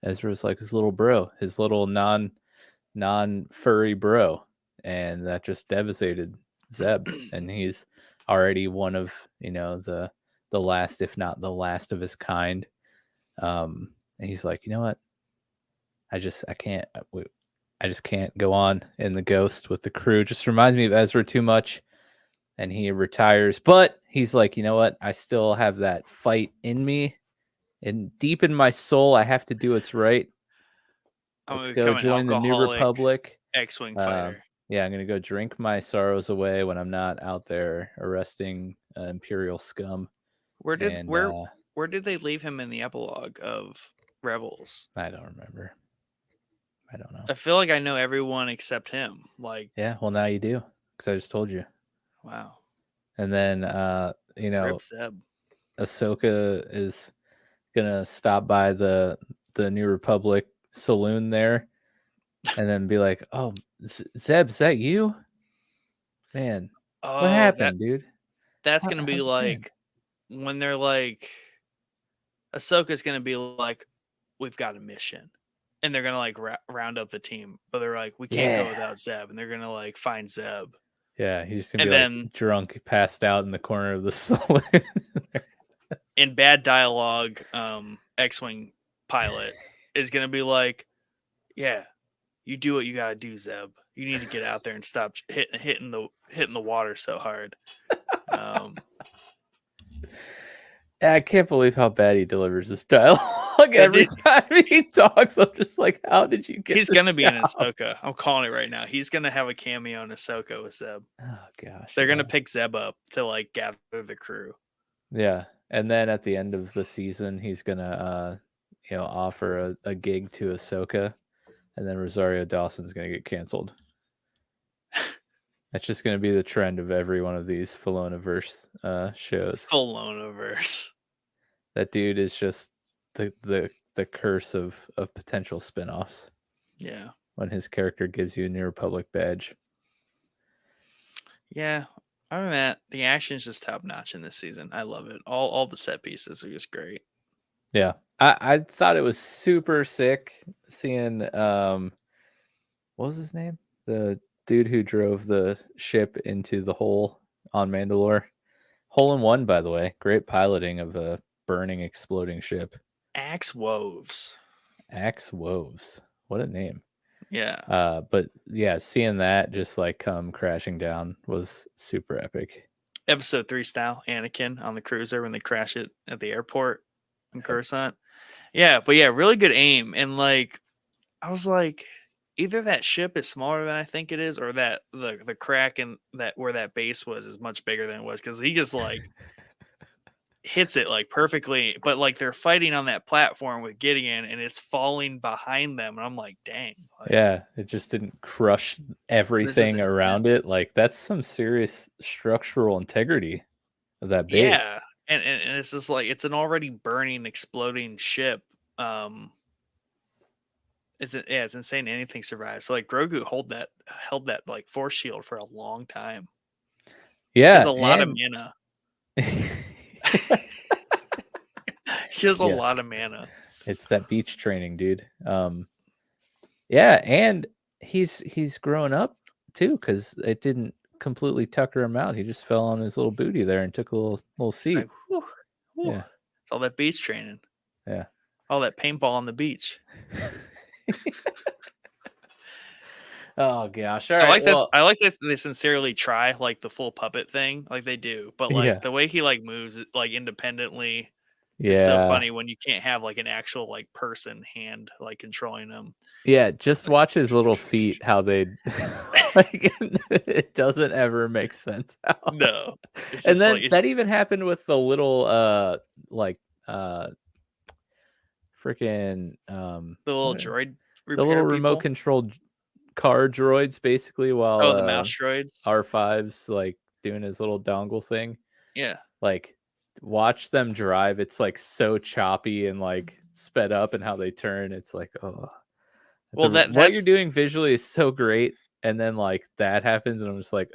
Ezra's like his little bro, his little non-furry bro, and that just devastated Zeb, and he's already one of the last, if not the last of his kind. And he's like, you know what? I just can't go on in the Ghost with the crew. Just reminds me of Ezra too much, and he retires. But he's like, you know what? I still have that fight in me, and deep in my soul, I have to do what's right. I'm Let's gonna go become an join the New alcoholic Republic. X-wing fighter. Yeah, I'm gonna go drink my sorrows away when I'm not out there arresting Imperial scum. Where did And where did they leave him in the epilogue of Rebels? I don't remember. I don't know. I feel like I know everyone except him. Like, yeah, well now you do because I just told you. wow. And then Rip Zeb. Ahsoka is gonna stop by the New Republic saloon there, and then be like, "Oh, Zeb, is that you? Man, what happened, dude? That's gonna be How's it been?" like when they're like, Ahsoka's gonna be like, we've got a mission, and they're gonna like round up the team, but they're like, we can't go without Zeb, and they're gonna like find Zeb. Yeah, he's just gonna And be then like drunk, passed out in the corner of the saloon. in bad dialogue, X-wing pilot is gonna be like, yeah, you do what you gotta do, Zeb. You need to get out there and stop hitting the water so hard. I can't believe how bad he delivers this dialogue every time he talks. I'm just like, how did you get? He's gonna be in Ahsoka. I'm calling it right now. He's gonna have a cameo in Ahsoka with Zeb. Oh gosh, they're gonna pick Zeb up to like gather the crew. Yeah, and then at the end of the season, he's gonna offer a gig to Ahsoka, and then Rosario Dawson's gonna get canceled. That's just gonna be the trend of every one of these Filonaverse shows. Filonaverse. That dude is just the curse of potential spinoffs. Yeah. When his character gives you a New Republic badge. Yeah. Other than that, the action is just top notch in this season. I love it. All the set pieces are just great. Yeah. I thought it was super sick seeing what was his name? The dude who drove the ship into the hole on Mandalore. Hole in one, by the way. Great piloting of a burning, exploding ship. Axe Woves. Axe Woves. What a name. Yeah. But yeah, seeing that just like come crashing down was super epic. Episode 3 style, Anakin on the cruiser when they crash it at the airport in Coruscant. Yeah, but yeah, really good aim. And like, I was like, either that ship is smaller than I think it is, or that the crack in that where that base was is much bigger than it was, because he just like hits it like perfectly, but like they're fighting on that platform with Gideon and it's falling behind them, and I'm like, dang. Like, yeah, it just didn't crush everything around it. Like that's some serious structural integrity of that base. Yeah, and it's just like it's an already burning, exploding ship. It's insane anything survives. So like Grogu held that like force shield for a long time. Yeah, he has a lot of mana. He has a lot of mana. It's that beach training, dude. Yeah, and he's grown up too, because it didn't completely tucker him out. He just fell on his little booty there and took a little seat. Like, whew. Yeah, it's all that beach training. Yeah, all that paintball on the beach. Oh gosh! All right. I like that they sincerely try like the full puppet thing, like they do, but like the way he like moves it like independently, It's so Yeah. funny when you can't have like an actual like person hand like controlling them. Yeah, just Like, watch his little feet, how they like, it doesn't ever make sense how no, it's and just like then it's that even happened with the little, like, freaking, the little what droid the little repair remote people. controlled car droids basically while, Oh, the mouse droids. R5's, like, doing his little dongle thing. Yeah. Like, watch them drive, it's, like, so choppy and, like, sped up and how they turn, it's like, oh. Well, What you're that's doing visually is so great, and then, like, that happens, and I'm just like,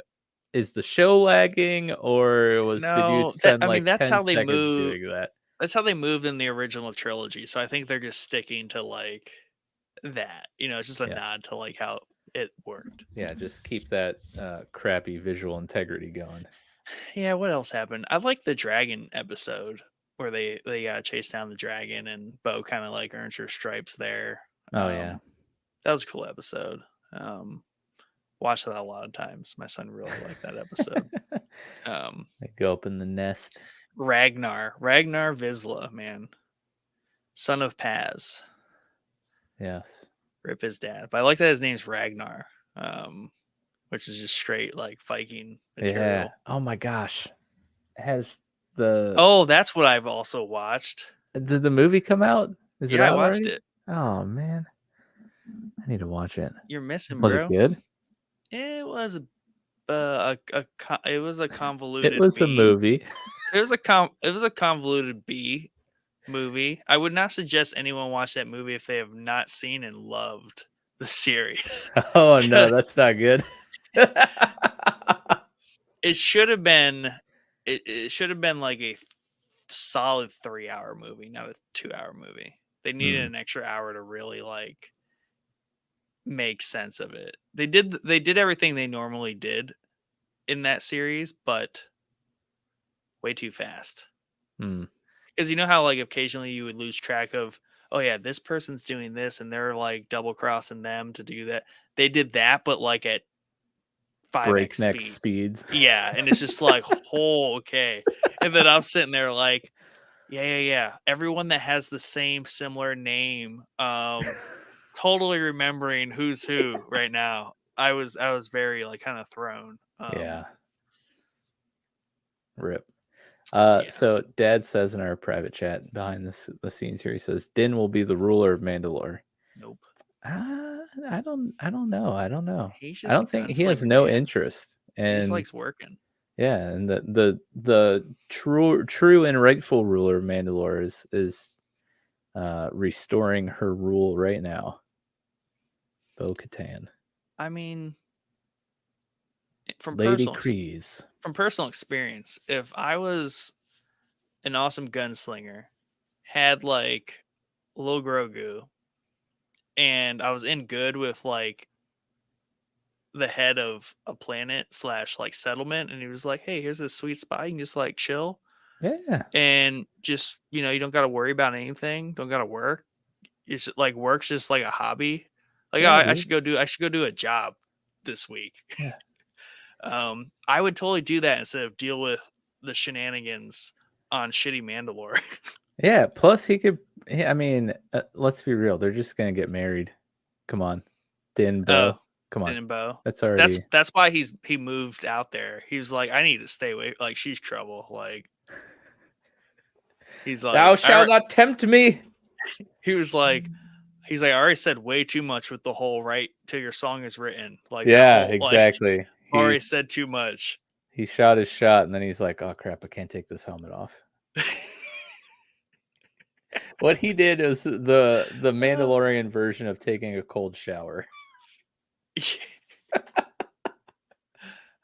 "Is the show lagging, or did you no, that spend, I mean like, that's 10 how they seconds move. doing that?" That's how they moved in the original trilogy. So I think they're just sticking to like that. It's just a Yeah. nod to like how it worked. Yeah, just keep that, crappy visual integrity going. Yeah, what else happened? I like the dragon episode where they chase down the dragon and Bo kind of like earns her stripes there. Oh, yeah. That was a cool episode. Um, Watched that a lot of times. My son really liked that episode. Um, They go up in the nest. Ragnar Vizsla, man, son of Paz, Yes. rip his dad. But I like that his name's Ragnar, which is just straight like Viking Yeah. material. Oh my gosh. Has the Oh, that's what I've also watched. did the movie come out? Is it Yeah, I out watched already? it. Oh, man. I need to watch it. You're missing, Was it bro. good? It was it was a It convoluted was a B. movie. It was a convoluted B movie. I would not suggest anyone watch that movie if they have not seen and loved the series. Oh, no, that's not good. It should have been it should have been like a solid 3-hour movie, not a 2-hour movie. They needed Mm, an extra hour to really like make sense of it. They did everything they normally did in that series, but way too fast. mm. Because you know how like occasionally you would lose track of, oh yeah, this person's doing this and they're like double crossing them to do that. They did that, but like at 5x Breakneck speed. speeds. Yeah, and it's just like, oh, okay. And then I'm sitting there like, yeah. Everyone that has the same similar name, totally remembering who's who right now. I was very like kind of thrown. Yeah, rip. Yeah. So Dad says in our private chat behind the scenes here, he says Din will be the ruler of Mandalore. Nope. I don't know. I don't know. He's I just a don't think he has gunslinger, no man. interest. He just And likes working. yeah, and the true and rightful ruler of Mandalore is restoring her rule right now. Bo-Katan. I mean, from Lady personal Kryze. from personal experience, if I was an awesome gunslinger, had like Lil Grogu, and I was in good with like the head of a planet slash like settlement, and he was like, "Hey, here's this sweet spot. You can just like chill Yeah. and just you don't got to worry about anything. Don't got to work. It's like work's just like a hobby. Like Yeah, I dude. should go do a job this week." Yeah. I would totally do that instead of deal with the shenanigans on shitty Mandalore. Yeah, plus he could I mean, let's be real, they're just gonna get married. Come on. Din Oh, Bo. Come on. Din and Bo. That's already That's why he moved out there. He was like, I need to stay away. Like she's trouble. Like he's Thou like, shalt not tempt me. he was like, he's like, I already said way too much with the whole right till your song is written. Like that Yeah, whole like exactly. already said too much. He shot his shot and then he's like, "Oh crap, I can't take this helmet off." What he did is the Mandalorian version of taking a cold shower.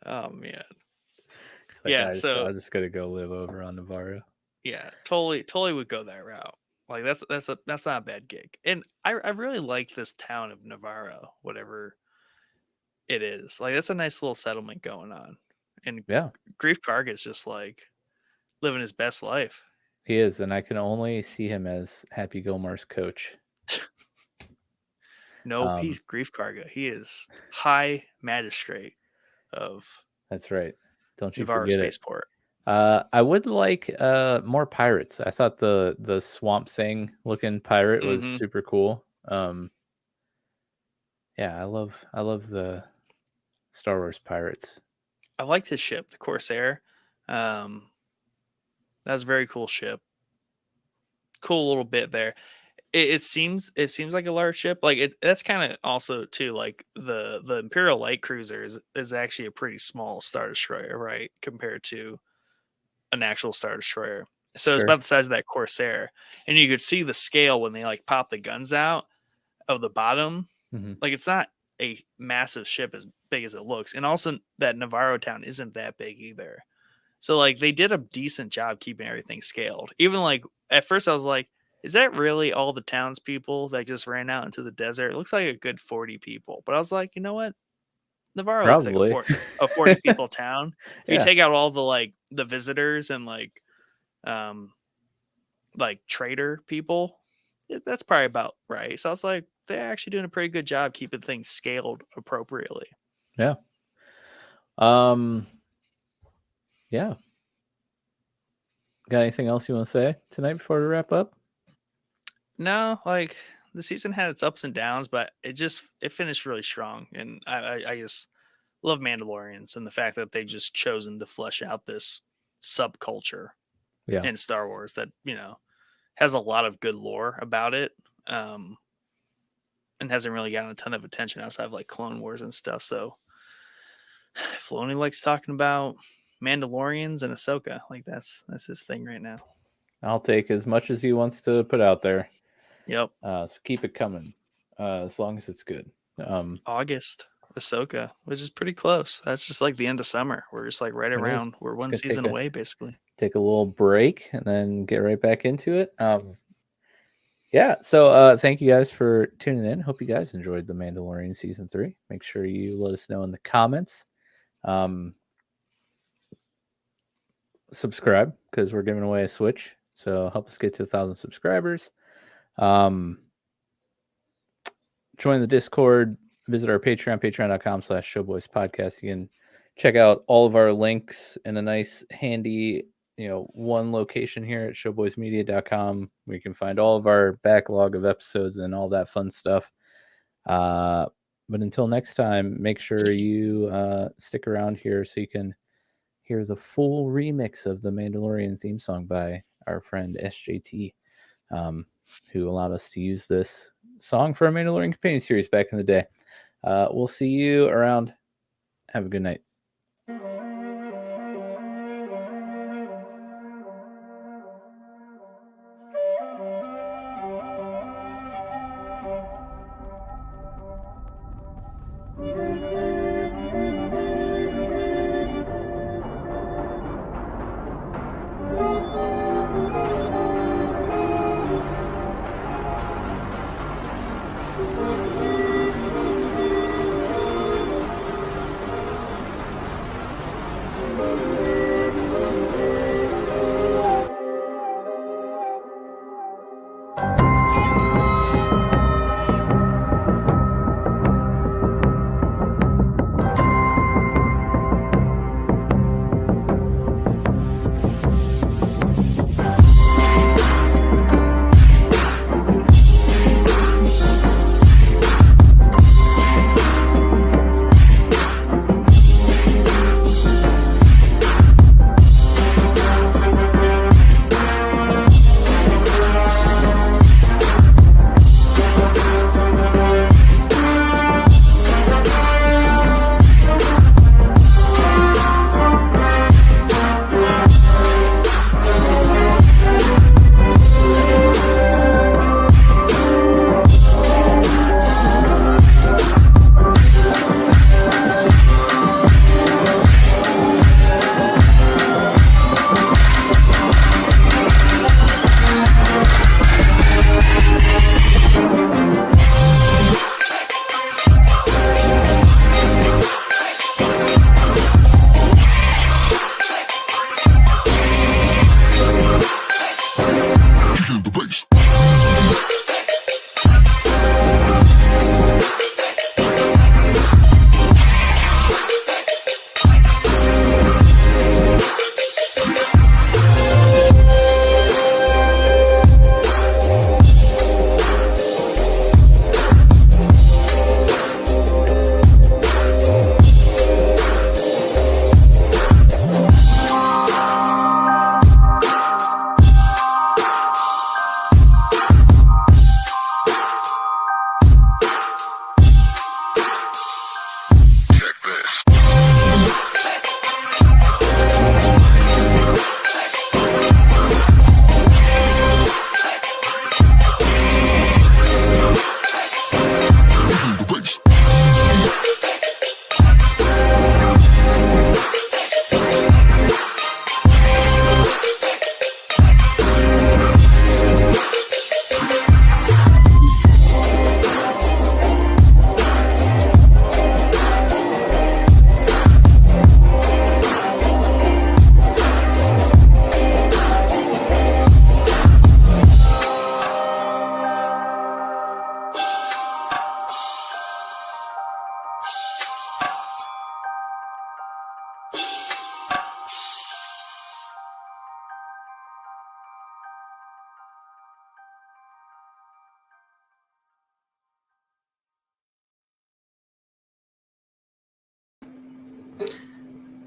Oh man. It's like Yeah, so I just gotta go live over on Navarro. yeah, totally would go that route. Like that's not a bad gig. And I really like this town of Navarro, whatever it is. Like that's a nice little settlement going on. And Yeah, Grief Karga is just like living his best life. he is, and I can only see him as Happy Gilmore's coach. Nope, he's Grief Karga. He is High Magistrate of That's right. Don't you Navarro forget it. Spaceport. I would like more pirates. I thought the swamp thing looking pirate was Mm-hmm. super cool. Yeah, I love the Star Wars pirates. I liked his ship, the Corsair. That's a very cool ship. Cool little bit there. It seems like a large ship. Like that's kind of also too like the Imperial Light Cruiser is actually a pretty small Star Destroyer, right, compared to an actual Star Destroyer. So it's Sure. about the size of that Corsair, and you could see the scale when they like pop the guns out of the bottom. Mm-hmm. Like it's not a massive ship as big as it looks, and also that Navarro town isn't that big either. So like they did a decent job keeping everything scaled. Even like at first I was like, is that really all the townspeople that just ran out into the desert? It looks like a good 40 people. But I was like, you know what? Navarro looks like Probably. a 40 people town. If you Yeah. take out all the like the visitors and um like trader people, that's probably about right. So I was like, they're actually doing a pretty good job keeping things scaled appropriately. Yeah. Um. Yeah. Got anything else you want to say tonight before we wrap up? No, like the season had its ups and downs, but it finished really strong, and I just love Mandalorians and the fact that they just chosen to flesh out this subculture Yeah. in Star Wars that has a lot of good lore about it, and hasn't really gotten a ton of attention outside of like Clone Wars and stuff. So Filoni likes talking about Mandalorians and Ahsoka, like that's his thing right now. I'll take as much as he wants to put out there. Yep. So keep it coming, as long as it's good. August, Ahsoka, which is pretty close. That's just like the end of summer. We're just like right around. We're one season away, basically. Take a little break and then get right back into it. Yeah. So thank you guys for tuning in. Hope you guys enjoyed The Mandalorian season 3. Make sure you let us know in the comments. Subscribe because we're giving away a Switch. So help us get to 1,000 subscribers. Join the Discord. Visit our Patreon, patreon.com/showboyspodcast. You can check out all of our links in a nice, handy, one location here at showboysmedia.com. We can find all of our backlog of episodes and all that fun stuff. But until next time, make sure you stick around here so you can hear the full remix of the Mandalorian theme song by our friend SJT, who allowed us to use this song for a Mandalorian companion series back in the day. We'll see you around. Have a good night.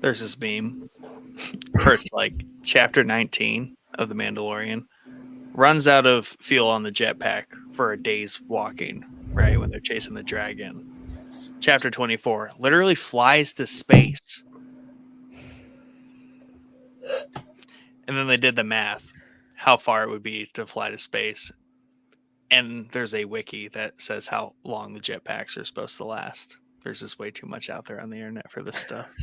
There's this meme where it's like chapter 19 of The Mandalorian runs out of fuel on the jetpack for a day's walking, right? When they're chasing the dragon. Chapter 24 literally flies to space. And then they did the math, how far it would be to fly to space. And there's a wiki that says how long the jetpacks are supposed to last. There's just way too much out there on the internet for this stuff.